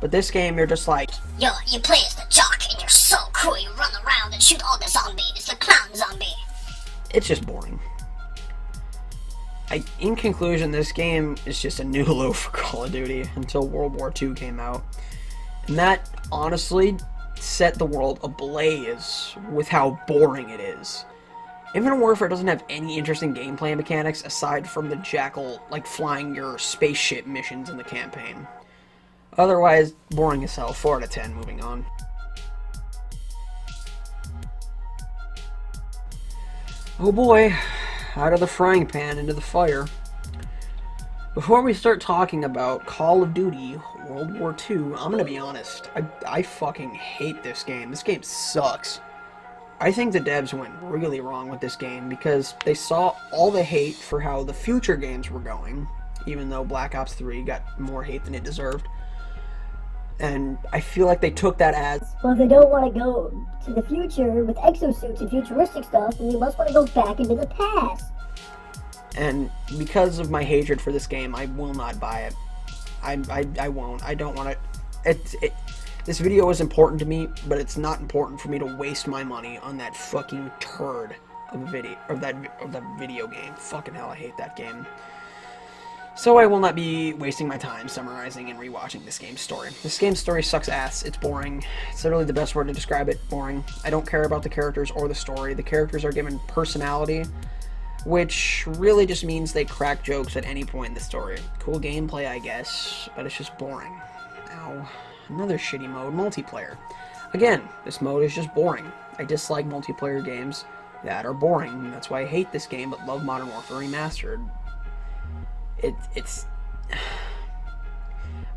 But this game, you're just like, Yo, you play as the jock and you're so cool. You run around and shoot all the zombies. The clown zombie. it's just boring. In conclusion, this game is just a new low for Call of Duty until World War II came out. And that, honestly, set the world ablaze with how boring it is. Infinite Warfare doesn't have any interesting gameplay mechanics aside from the Jackal, like, flying your spaceship missions in the campaign. Otherwise, boring as hell. 4 out of 10, moving on. Oh boy, out of the frying pan into the fire. Before we start talking about Call of Duty World War II, I'm gonna be honest. I fucking hate this game. This game sucks. I think the devs went really wrong with this game because they saw all the hate for how the future games were going, even though Black Ops 3 got more hate than it deserved. And I feel like they took that as, well, if they don't want to go to the future with exosuits and futuristic stuff, then they must want to go back into the past. and because of my hatred for this game, I will not buy it. I won't. I don't want to. This video is important to me, but it's not important for me to waste my money on that fucking turd of a video, of that video game. Fucking hell, I hate that game. So I will not be wasting my time summarizing and rewatching this game's story. This game's story sucks ass. It's boring. It's literally the best word to describe it. Boring. I don't care about the characters or the story. The characters are given personality, which really just means they crack jokes at any point in the story. Cool gameplay, I guess, but it's just boring. Ow. Another shitty mode, multiplayer. Again, this mode is just boring. I dislike multiplayer games that are boring. That's why I hate this game, but love Modern Warfare Remastered. It's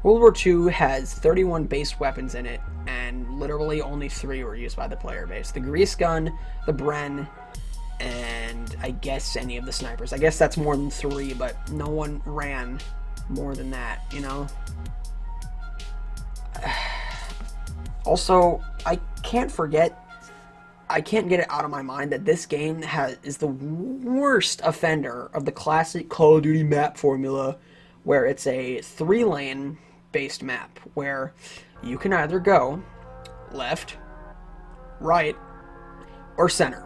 World War II has 31 base weapons in it, and literally only 3 were used by the player base. The grease gun, the Bren, and I guess any of the snipers. I guess that's more than 3, but no one ran more than that, you know? Also, I can't get it out of my mind that this game is the worst offender of the classic Call of Duty map formula, where it's a 3-lane based map where you can either go left, right, or center.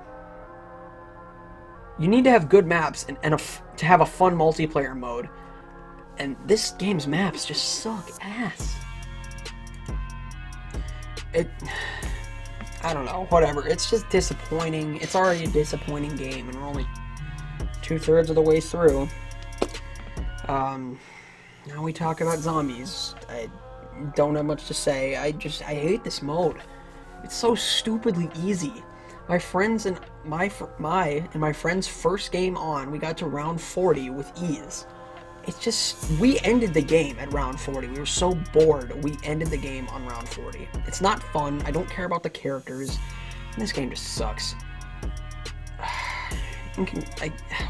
You need to have good maps to have a fun multiplayer mode, and this game's maps just suck ass. I don't know, whatever. It's just disappointing. It's already a disappointing game, and we're only 2/3 of the way through. Now we talk about zombies. I don't have much to say. I hate this mode. It's so stupidly easy. My friends and my friend's first game on, we got to round 40 with ease. It's just, we ended the game at round 40. We were so bored, we ended the game on round 40. It's not fun. I don't care about the characters. And this game just sucks.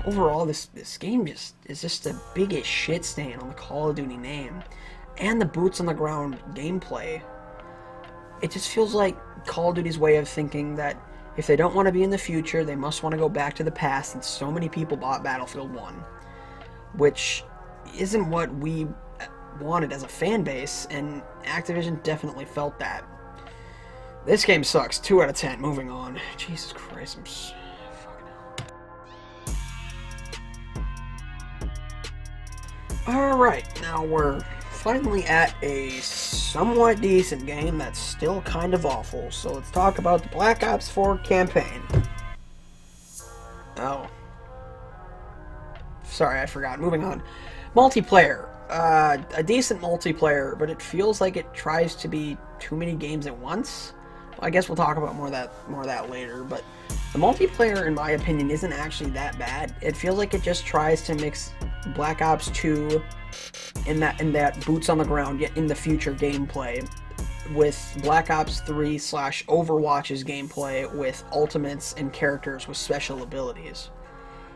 Overall, this game is just the biggest shit stain on the Call of Duty name. And the boots on the ground gameplay. It just feels like Call of Duty's way of thinking that if they don't want to be in the future, they must want to go back to the past, and so many people bought Battlefield 1. Which isn't what we wanted as a fan base, and Activision definitely felt that. This game sucks. 2 out of 10. Moving on. Jesus Christ, fucking hell. Alright, now we're finally at a somewhat decent game that's still kind of awful. So let's talk about the Black Ops 4 campaign. Oh. Sorry, I forgot. Moving on. Multiplayer. A decent multiplayer, but it feels like it tries to be too many games at once. I guess we'll talk about more of that later, but the multiplayer, in my opinion, isn't actually that bad. It feels like it just tries to mix Black Ops 2 in that boots on the ground, yet in the future gameplay, with Black Ops 3 / Overwatch's gameplay with ultimates and characters with special abilities.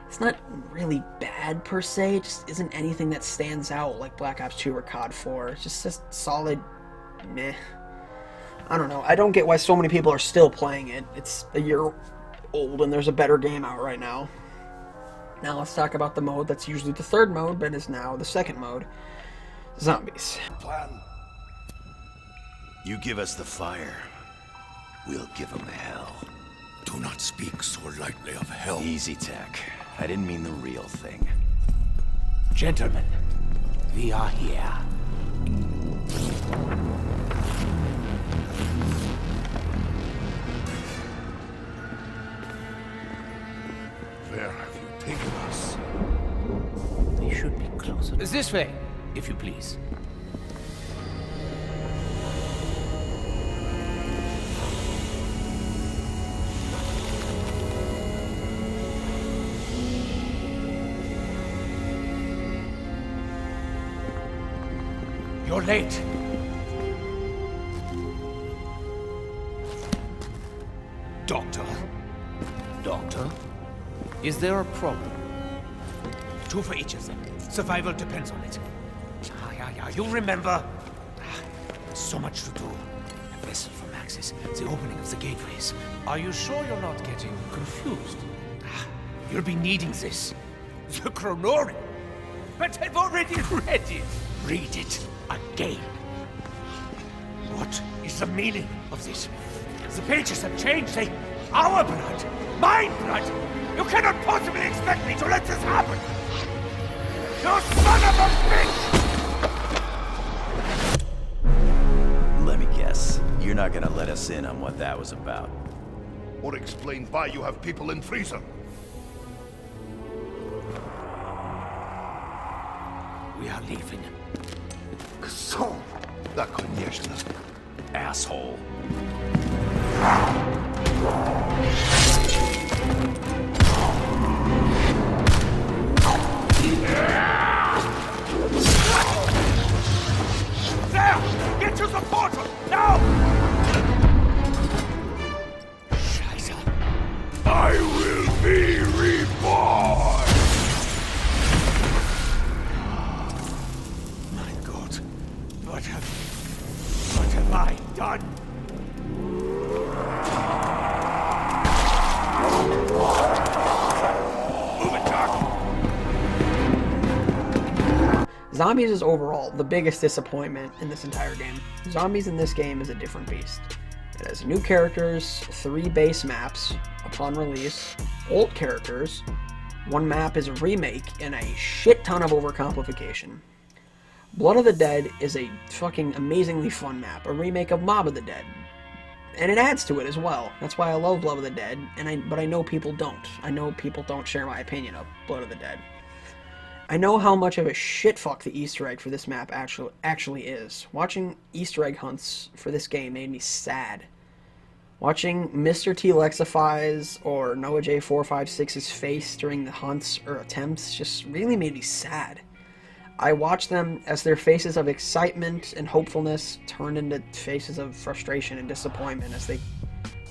It's not really bad per se, it just isn't anything that stands out like Black Ops 2 or COD 4. It's just solid meh. I don't know. I don't get why so many people are still playing it. It's a year old and there's a better game out right now. Now let's talk about the mode that's usually the third mode, but is now the second mode. Zombies. Plan. You give us the fire, we'll give them hell. Do not speak so lightly of hell. Easy, Tech. I didn't mean the real thing. Gentlemen, we are here. Where have you taken us? They should be closer. This way, if you please. You're late. Doctor? Doctor? Is there a problem? 2 for each of them. Survival depends on it. Yeah. You remember? So much to do. A vessel from Axis. The opening of the gateways. Are you sure you're not getting confused? You'll be needing this. The chronorium. But I've already read it. Read it again. What is the meaning of this? The pages have changed. They... Our blood. My blood. You cannot possibly expect me to let this happen. You son of a bitch! Let me guess. You're not gonna let us in on what that was about. Or explain why you have people in freezer. We are leaving. So, tak koniecznie. Asshole. Zombies is overall the biggest disappointment in this entire game. Zombies in this game is a different beast. It has new characters, 3 base maps upon release, old characters, 1 map is a remake, and a shit ton of overcomplication. Blood of the Dead is a fucking amazingly fun map, a remake of Mob of the Dead. And it adds to it as well. That's why I love Blood of the Dead, but I know people don't. I know people don't share my opinion of Blood of the Dead. I know how much of a shitfuck the Easter egg for this map actually is. Watching Easter egg hunts for this game made me sad. Watching Mr. T Lexifies or Noah J456's face during the hunts or attempts just really made me sad. I watched them as their faces of excitement and hopefulness turned into faces of frustration and disappointment as they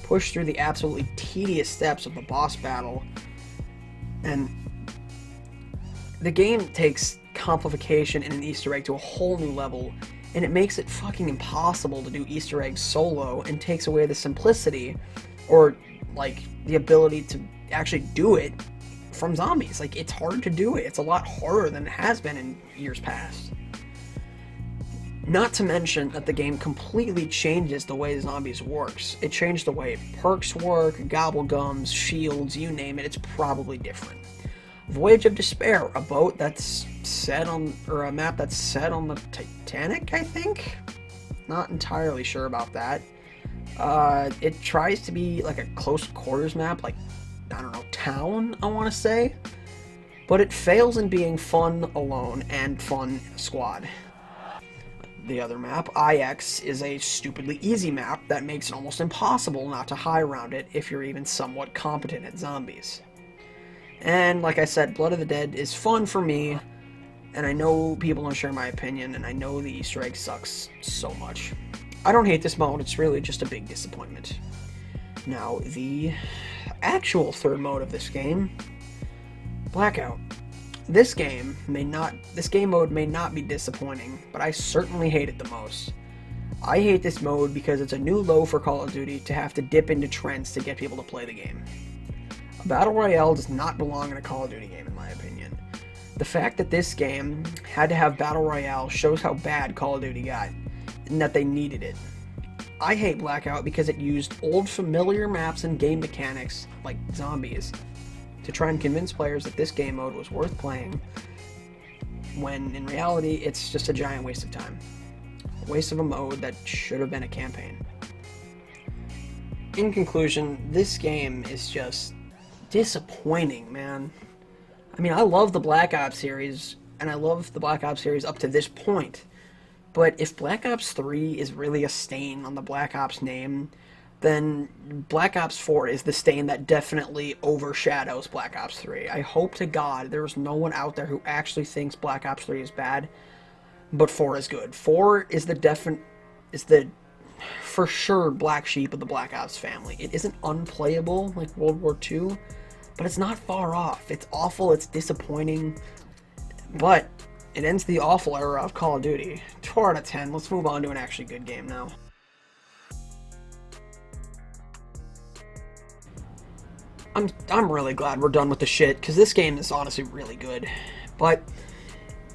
pushed through the absolutely tedious steps of the boss battle. And the game takes complication in an Easter egg to a whole new level, and it makes it fucking impossible to do Easter eggs solo and takes away the simplicity or like the ability to actually do it from zombies. Like, it's hard to do it. It's a lot harder than it has been in years past. Not to mention that the game completely changes the way zombies works. It changed the way perks work, gobblegums, shields, you name it, it's probably different. Voyage of Despair, a boat that's set on, or a map that's set on the Titanic, I think? Not entirely sure about that. It tries to be like a close quarters map, like, I don't know, town, I want to say. But it fails in being fun alone and fun in a squad. The other map, IX, is a stupidly easy map that makes it almost impossible not to high round it if you're even somewhat competent at zombies. And like I said, Blood of the Dead is fun for me, and I know people don't share my opinion, and I know the Easter egg sucks so much. I don't hate this mode, it's really just a big disappointment. Now, the actual third mode of this game, Blackout. This game mode may not be disappointing, but I certainly hate it the most. I hate this mode because it's a new low for Call of Duty to have to dip into trends to get people to play the game. A Battle Royale does not belong in a Call of Duty game, in my opinion. The fact that this game had to have Battle Royale shows how bad Call of Duty got, and that they needed it. I hate Blackout because it used old familiar maps and game mechanics, like zombies, to try and convince players that this game mode was worth playing, when in reality it's just a giant waste of time. A waste of a mode that should have been a campaign. In conclusion, this game is just disappointing, man. I mean, I love the Black Ops series, and I love the Black Ops series up to this point, but if Black Ops 3 is really a stain on the Black Ops name, then Black Ops 4 is the stain that definitely overshadows Black Ops 3. I hope to God there's no one out there who actually thinks Black Ops 3 is bad, but 4 is good. 4 is the for sure black sheep of the Black Ops family. It isn't unplayable like World War II, but it's not far off. It's awful, it's disappointing, but it ends the awful era of Call of Duty. 4 out of 10. Let's move on to an actually good game now. I'm really glad we're done with the shit, because this game is honestly really good. But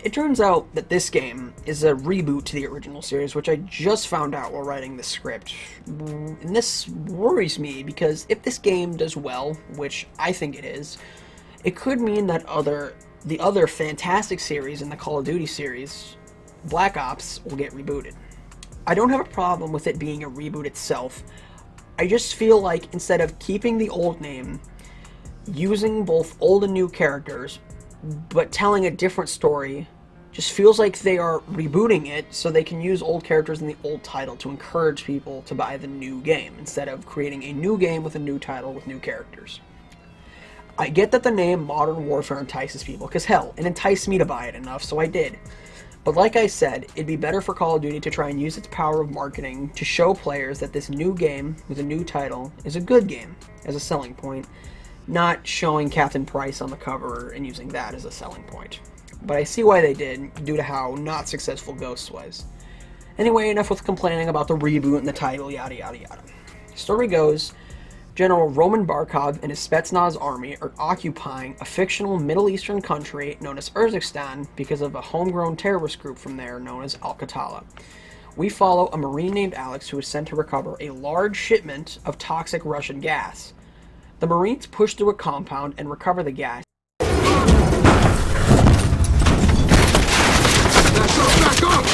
it turns out that this game is a reboot to the original series, which I just found out while writing the script. And this worries me, because if this game does well, which I think it is, it could mean that the other fantastic series in the Call of Duty series, Black Ops, will get rebooted. I don't have a problem with it being a reboot itself. I just feel like instead of keeping the old name, using both old and new characters, but telling a different story, just feels like they are rebooting it so they can use old characters in the old title to encourage people to buy the new game, instead of creating a new game with a new title with new characters. I get that the name Modern Warfare entices people, because hell, it enticed me to buy it enough, so I did. But like I said, it'd be better for Call of Duty to try and use its power of marketing to show players that this new game with a new title is a good game as a selling point, not showing Captain Price on the cover and using that as a selling point. But I see why they did, due to how not successful Ghosts was. Anyway, enough with complaining about the reboot and the title, yada yada yada. Story goes, General Roman Barkov and his Spetsnaz army are occupying a fictional Middle Eastern country known as Urzikstan because of a homegrown terrorist group from there known as Al-Qatala. We follow a Marine named Alex who is sent to recover a large shipment of toxic Russian gas. The Marines push through a compound and recover the gas. Back up!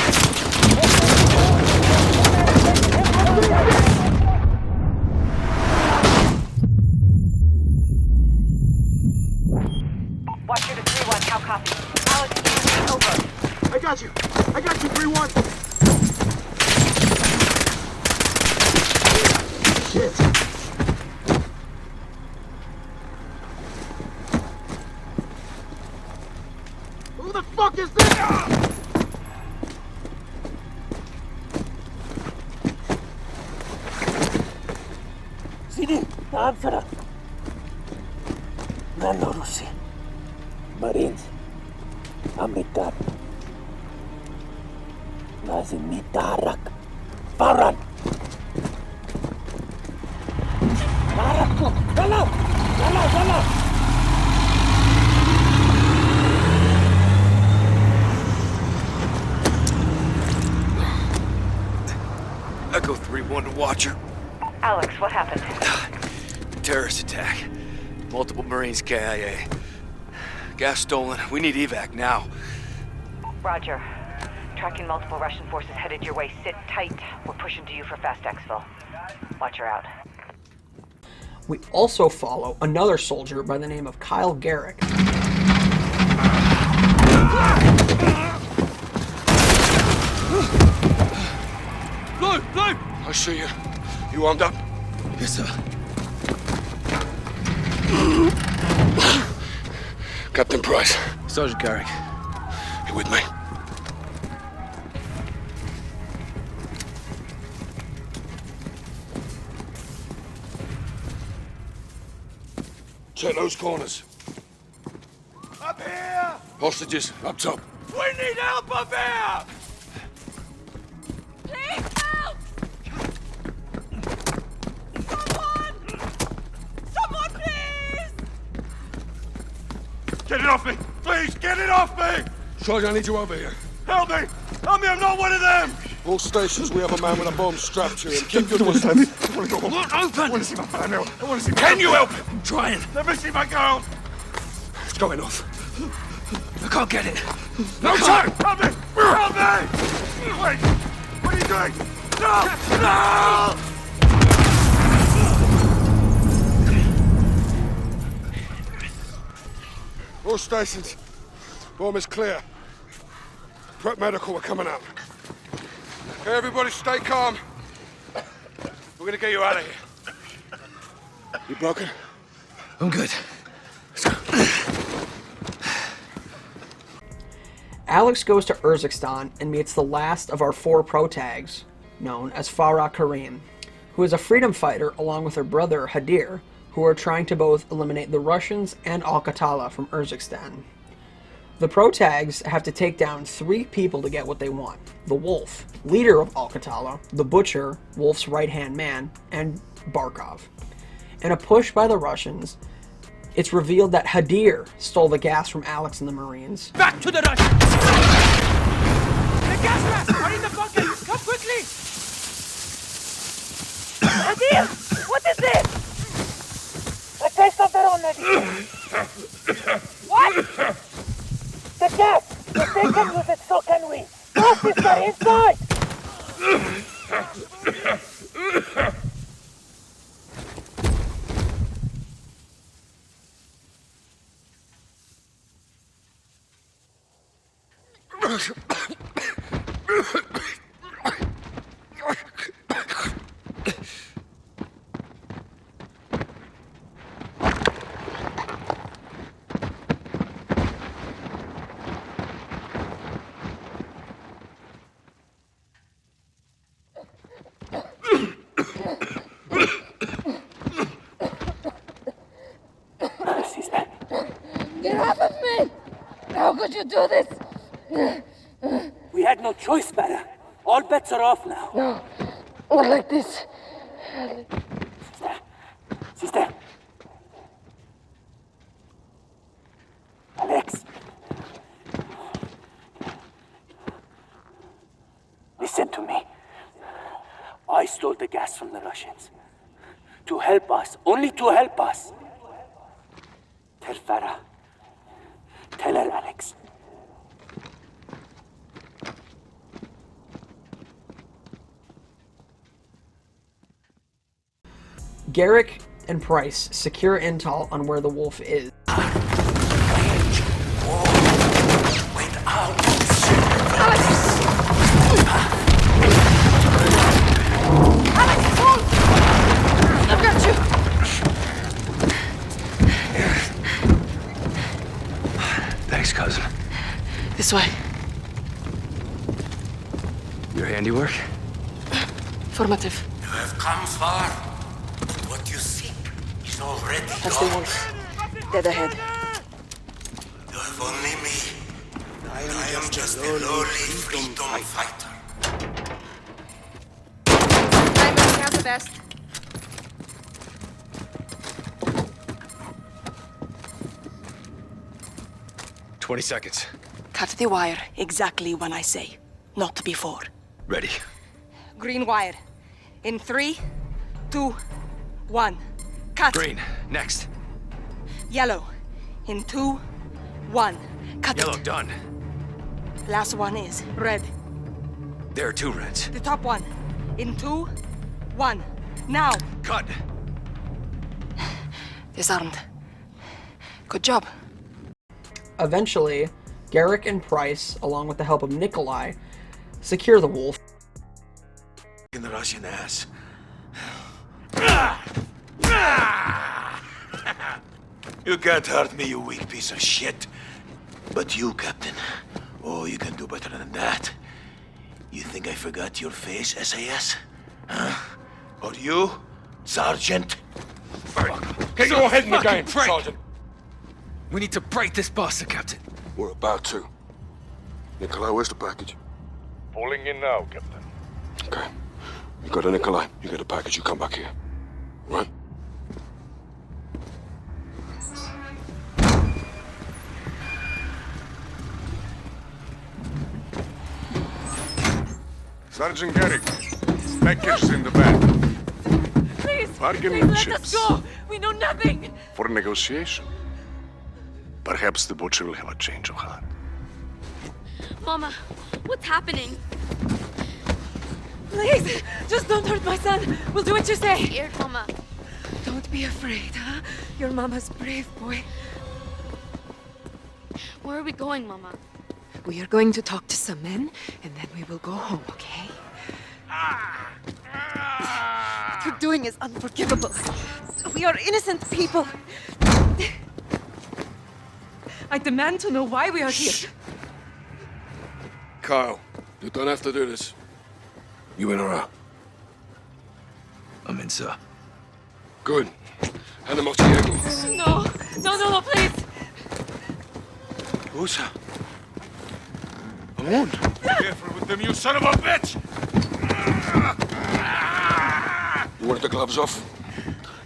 Watcher to 3-1, how copy? Alex, over. I got you, 3-1. Shit! Who the fuck is this? سيدي تعال بسرعة. نانو روسي مارينز أمريكان لازم نتحرك فورا. تحركوا يلا يلا يلا. Echo 3-1 to Watcher. Alex, what happened? Terrorist attack. Multiple Marines KIA. Gas stolen. We need evac now. Roger. Tracking multiple Russian forces headed your way. Sit tight. We're pushing to you for fast exfil. Watcher out. We also follow another soldier by the name of Kyle Garrick. Blue! I see you. You armed up? Yes, sir. Captain Price, Sergeant Garrick. you with me? Check those corners. Up here! Hostages, up top. We need help up here! Please help! Someone, please! Get it off me! Please, get it off me! Sergeant, I need you over here. Help me! Help me, I'm not one of them! All stations, we have a man with a bomb strapped to him. Keep your distance. I want to go home. Look, I open! want to see my family. I want to see my Can you help him? I'm trying. Let me see my girl! It's going off. I can't get it. No time! Help me! Help me! Wait! What are you doing? No! No! All stations, bomb is clear. Prep medical, we're coming out. Okay, everybody stay calm. We're gonna get you out of here. You broken? I'm good. Alex goes to Urzikstan and meets the last of our 4 pro-tags, known as Farah Karim, who is a freedom fighter along with her brother Hadir, who are trying to both eliminate the Russians and Al-Qatala from Urzikstan. The pro-tags have to take down 3 people to get what they want. The Wolf, leader of Al-Qatala, the Butcher, Wolf's right-hand man, and Barkov. In a push by the Russians, it's revealed that Hadir stole the gas from Alex and the Marines. Back to the Russians! The gas masks are in the bucket! Come quickly! Adil, what is this? A taste of their own medicine. What? The gas! If they can use it, so can we. Blast this guy inside! Get off of me! How could you do this? We had no choice, Mara. All bets are off now. No, or like this. Sister. Alex. Listen to me. I stole the gas from the Russians. To help us, only to help us. Tell Farah. Tell her, Alex. Garrick and Price secure intel on where the wolf is. I've got you! Thanks, cousin. This way. Your handiwork? Formative. You have come far. What you seek is already That's the gone. wolf. Dead ahead. You have only me. I am just a lowly freedom fighter. I'm going out the best. "20 seconds. Cut the wire exactly when I say. Not before. Ready. Green wire. In 3, 2, 1. Cut. Green. Next. Yellow. In 2, 1. Cut Yellow. it. Done. Last one is red. There are 2 reds. The top one. In 2, 1. Now. Cut. Disarmed. Good job. Eventually, Garrick and Price, along with the help of Nikolai, secure the wolf. In the Russian ass. You can't hurt me, you weak piece of shit. But you, Captain, oh, you can do better than that. You think I forgot your face, SAS? Huh? Or you, Sergeant? Get your head in the Fucking game, prick. Sergeant. We need to break this bastard, Captain. We're about to. Nikolai, where's the package? Pulling in now, Captain. Okay. You go to Nikolai, you get a package, you come back here. Right? Sergeant Garrick, package in the back. Please! Bargain Please in let chips. us go! We know nothing! For negotiation. Perhaps the butcher will have a change of heart. Mama, what's happening? Please! Just don't hurt my son! We'll do what you say! Scared, Mama. Don't be afraid, huh? Your mama's brave, boy. Where are we going, Mama? We are going to talk to some men, and then we will go home, okay? What you're doing is unforgivable. We are innocent people. I demand to know why we are here. Kyle, you don't have to do this. You in or out? I'm in, sir. Good. Hand him off to Diego. No, please! Who's I'm on. Careful with them, you son of a bitch! You wanted the gloves off?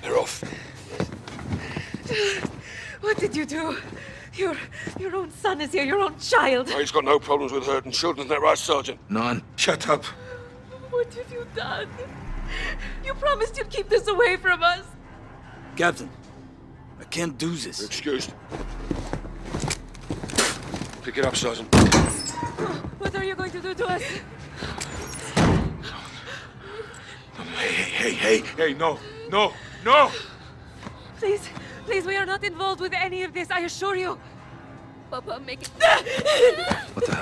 They're off. What did you do? Your own son is here, your own child. He's got no problems with hurting children, isn't that right, Sergeant? None. Shut up. What have you done? You promised you'd keep this away from us. Captain, I can't do You're this. excused. Pick it up, Sergeant. What are you going to do to us? Hey, no! Please, we are not involved with any of this, I assure you. Papa, make it. What the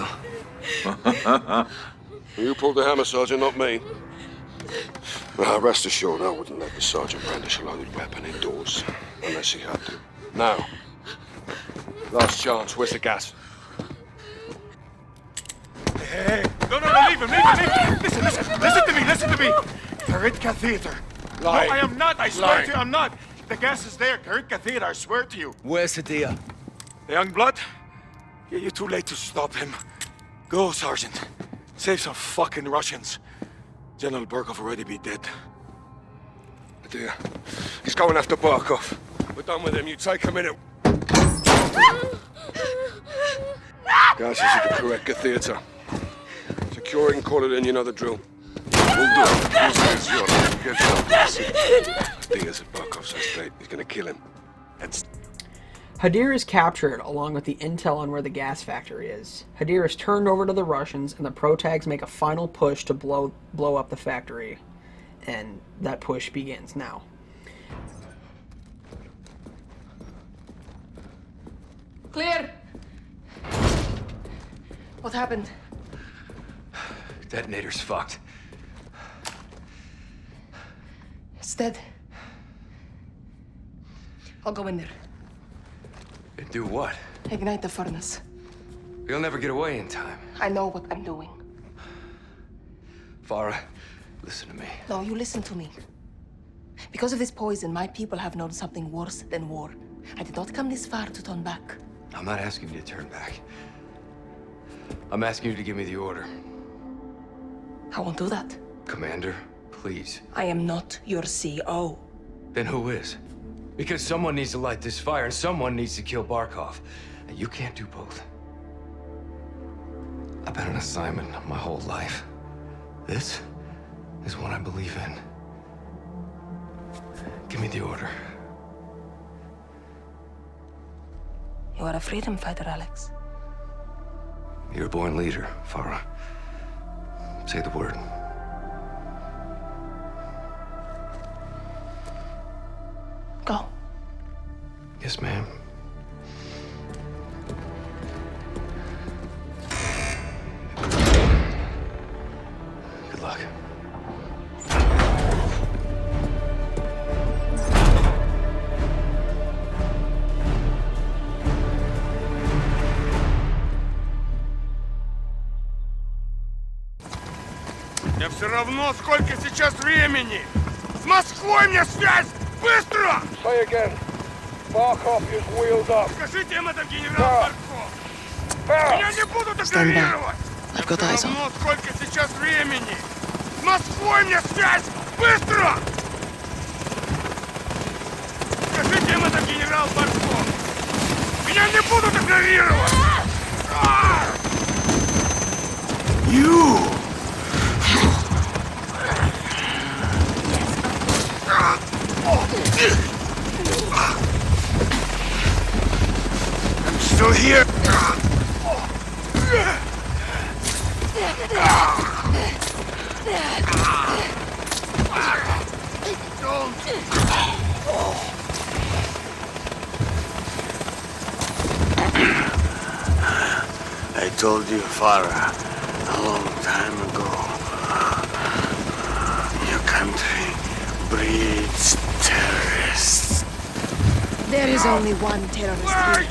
hell? You pulled the hammer, Sergeant, not me. Rest assured, I wouldn't let the Sergeant brandish a loaded weapon indoors, unless he had to. Now, last chance, where's the gas? Hey! No, leave him! Listen to me! Karitka Theater. Lying. No, I am not, I swear Lying. to you, I'm not. The gas is there, Karitka Theater, I swear to you. Where's Hadia? The young blood? Yeah, you're too late to stop him. Go, Sergeant. Save some fucking Russians. General Burkov already be dead. Dear. He's going after Barkov. We're done with him. You take him in it. Guys, this is the Kureka Theater. Secure it and call it in, you know the drill. We'll do it. Who's your get some. Diaz at Barkov's estate. He's gonna kill him. Hadir is captured along with the intel on where the gas factory is. Hadir is turned over to the Russians, and the protags make a final push to blow up the factory. And that push begins now. Clear. What happened? Detonator's fucked. It's dead. I'll go in there. And do what? Ignite the furnace. You'll never get away in time. I know what I'm doing. Farah, listen to me. No, you listen to me. Because of this poison, my people have known something worse than war. I did not come this far to turn back. I'm not asking you to turn back. I'm asking you to give me the order. I won't do that. Commander, please. I am not your CO. Then who is? Because someone needs to light this fire and someone needs to kill Barkov. And you can't do both. I've been on assignment my whole life. This is what I believe in. Give me the order. You are a freedom fighter, Alex. You're a born leader, Farah. Say the word. Go. Yes, ma'am. Good luck. Мне все равно, сколько сейчас времени! С Москвой мне связь! Быстро! Say again. Barkov is wheeled up. Скажите им это, генерал Барков! Меня не будут игнорировать! Мне все равно, сколько сейчас времени! С Москвой мне связь! Быстро! Скажите им это, генерал Барков! Меня не будут игнорировать! You! I'm still here. I told you, Farah, a long time ago. Your country breeds terrorists. There is only one terrorist here.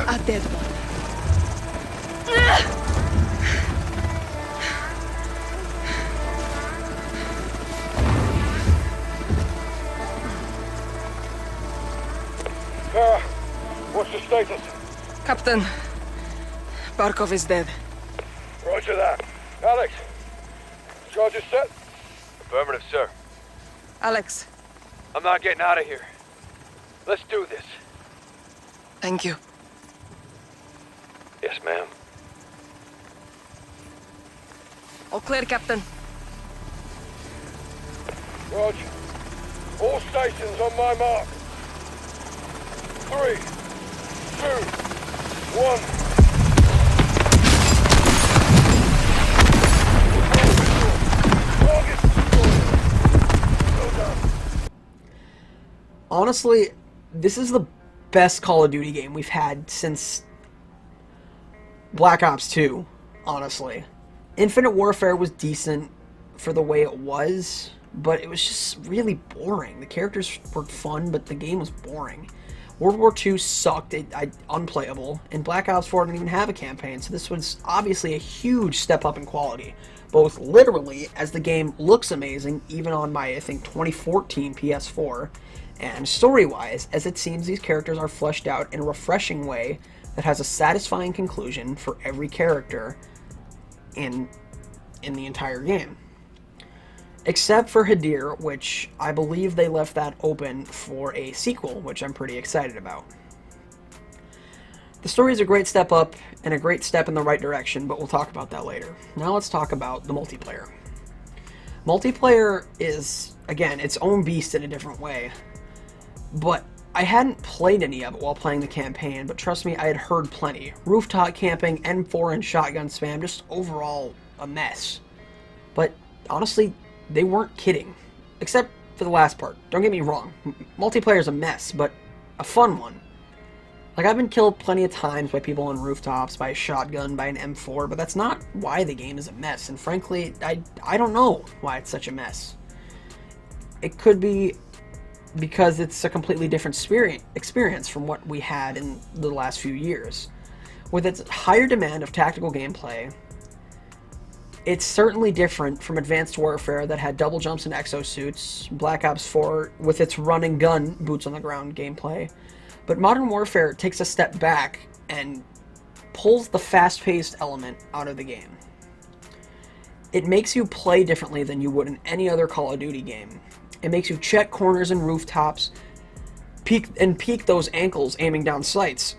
A dead one. What's the status? Captain, Barkov is dead. Roger that. Alex, charges set? Affirmative, sir. Alex, I'm not getting out of here. Let's do this. thank you. Yes, ma'am. All clear, Captain. Roger. All stations on my mark. 3, 2, 1. Honestly, this is the best Call of Duty game we've had since Black Ops 2, honestly. Infinite Warfare was decent for the way it was, but it was just really boring. The characters were fun, but the game was boring. World War II sucked, unplayable, and Black Ops 4 didn't even have a campaign, so this was obviously a huge step up in quality. Both literally, as the game looks amazing, even on my, I think, 2014 PS4, and story-wise, as it seems these characters are fleshed out in a refreshing way that has a satisfying conclusion for every character in the entire game. Except for Hadir, which I believe they left that open for a sequel, which I'm pretty excited about. The story is a great step up and a great step in the right direction, but we'll talk about that later. Now let's talk about the multiplayer. Multiplayer is, again, its own beast in a different way, but I hadn't played any of it while playing the campaign, but trust me, I had heard plenty. Rooftop camping, M4 and shotgun spam, just overall a mess. But honestly, they weren't kidding. Except for the last part. Don't get me wrong. Multiplayer's a mess, but a fun one. Like, I've been killed plenty of times by people on rooftops, by a shotgun, by an M4, but that's not why the game is a mess. And frankly, I don't know why it's such a mess. It could be because it's a completely different experience from what we had in the last few years. With its higher demand of tactical gameplay, it's certainly different from Advanced Warfare that had double jumps and exosuits, Black Ops 4 with its run and gun, boots on the ground gameplay. But Modern Warfare takes a step back and pulls the fast-paced element out of the game. It makes you play differently than you would in any other Call of Duty game. It makes you check corners and rooftops, peek those ankles aiming down sights,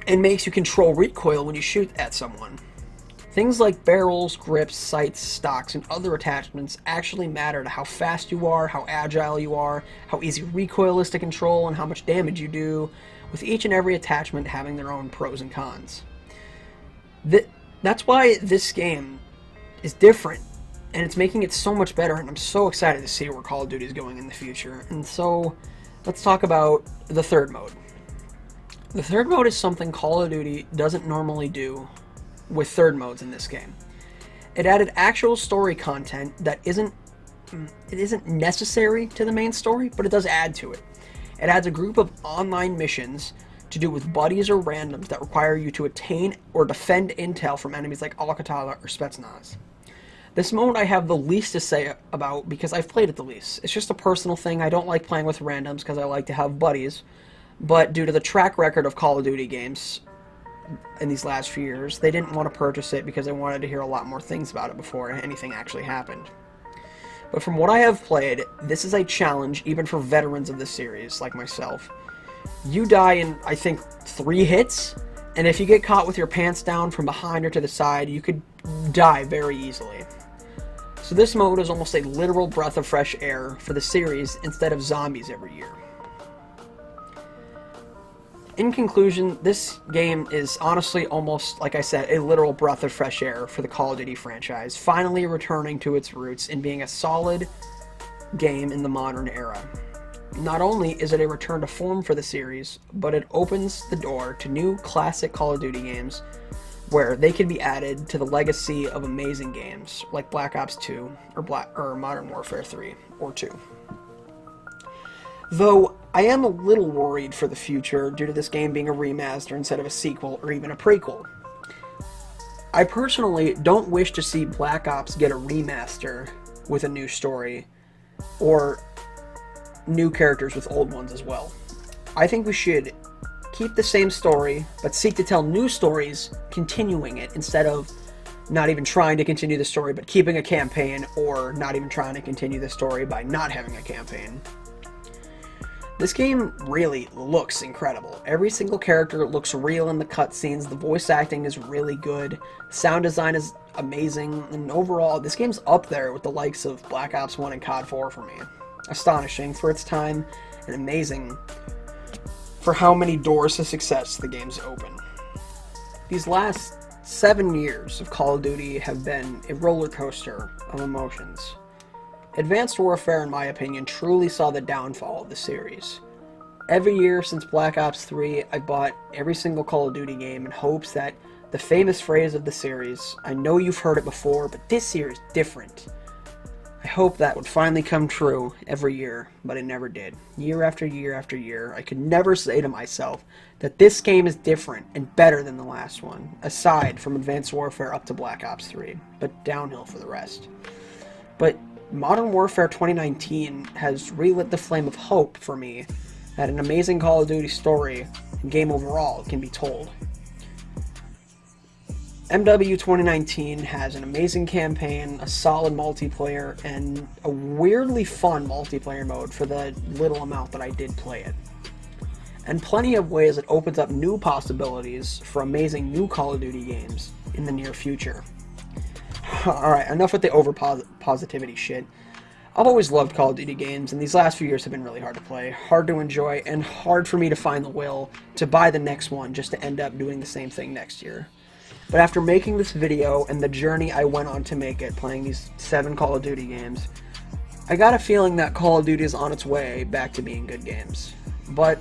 and makes you control recoil when you shoot at someone. Things like barrels, grips, sights, stocks, and other attachments actually matter to how fast you are, how agile you are, how easy recoil is to control, and how much damage you do, with each and every attachment having their own pros and cons. That's why this game is different, and it's making it so much better, and I'm so excited to see where Call of Duty is going in the future. And so, let's talk about the third mode. The third mode is something Call of Duty doesn't normally do with third modes in this game. It added actual story content that isn't necessary to the main story, but it does add to it. It adds a group of online missions to do with buddies or randoms that require you to attain or defend intel from enemies like Al-Qatala or Spetsnaz. This mode I have the least to say about because I've played it the least. It's just a personal thing. I don't like playing with randoms because I like to have buddies, but due to the track record of Call of Duty games in these last few years, they didn't want to purchase it because they wanted to hear a lot more things about it before anything actually happened. But from what I have played, this is a challenge even for veterans of the series, like myself. You die in, I think, 3 hits, and if you get caught with your pants down from behind or to the side, you could die very easily. So this mode is almost a literal breath of fresh air for the series instead of zombies every year. In conclusion, this game is honestly almost, like I said, a literal breath of fresh air for the Call of Duty franchise, finally returning to its roots and being a solid game in the modern era. Not only is it a return to form for the series, but it opens the door to new classic Call of Duty games where they can be added to the legacy of amazing games like Black Ops 2 or Modern Warfare 3 or 2. Though I am a little worried for the future due to this game being a remaster instead of a sequel or even a prequel. I personally don't wish to see Black Ops get a remaster with a new story or new characters with old ones as well. I think we should keep the same story, but seek to tell new stories continuing it instead of not even trying to continue the story but keeping a campaign, or not even trying to continue the story by not having a campaign. This game really looks incredible. Every single character looks real in the cutscenes, the voice acting is really good, sound design is amazing, and overall, this game's up there with the likes of Black Ops 1 and CoD 4 for me. Astonishing for its time, and amazing for how many doors to success the game's opened. These last 7 years of Call of Duty have been a roller coaster of emotions. Advanced Warfare, in my opinion, truly saw the downfall of the series. Every year since Black Ops 3, I bought every single Call of Duty game in hopes that the famous phrase of the series, I know you've heard it before, but this year is different. I hope that would finally come true every year, but it never did. Year after year after year, I could never say to myself that this game is different and better than the last one, aside from Advanced Warfare up to Black Ops 3, but downhill for the rest. But Modern Warfare 2019 has relit the flame of hope for me that an amazing Call of Duty story and game overall can be told. MW 2019 has an amazing campaign, a solid multiplayer, and a weirdly fun multiplayer mode for the little amount that I did play it. And plenty of ways it opens up new possibilities for amazing new Call of Duty games in the near future. Alright, enough with the over-positivity shit. I've always loved Call of Duty games, and these last few years have been really hard to play, hard to enjoy, and hard for me to find the will to buy the next one just to end up doing the same thing next year. But after making this video and the journey I went on to make it, playing these 7 Call of Duty games, I got a feeling that Call of Duty is on its way back to being good games. But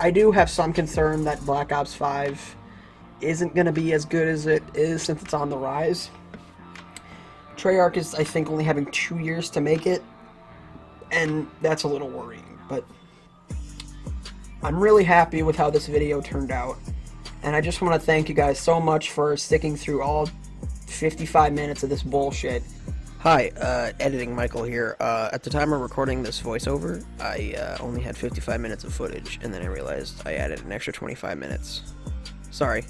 I do have some concern that Black Ops 5 isn't going to be as good as it is since it's on the rise. Treyarch is, I think, only having 2 years to make it, and that's a little worrying. But I'm really happy with how this video turned out. And I just want to thank you guys so much for sticking through all 55 minutes of this bullshit. Hi, editing Michael here. At the time of recording this voiceover, I only had 55 minutes of footage, and then I realized I added an extra 25 minutes. Sorry.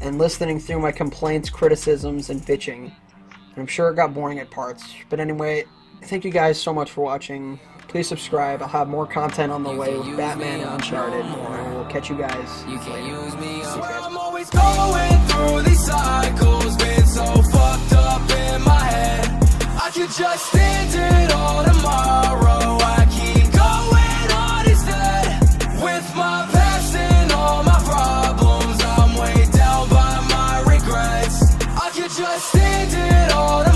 And listening through my complaints, criticisms, and bitching. And I'm sure it got boring at parts. But anyway, thank you guys so much for watching. Please subscribe. I'll have more content on the way with Batman and Uncharted. And I will catch you guys later. I'm always going through these cycles, been so fucked up in my head. I could just end it all tomorrow. I keep going on instead. With my past and all my problems, I'm weighed down by my regrets. I could just end it all tomorrow.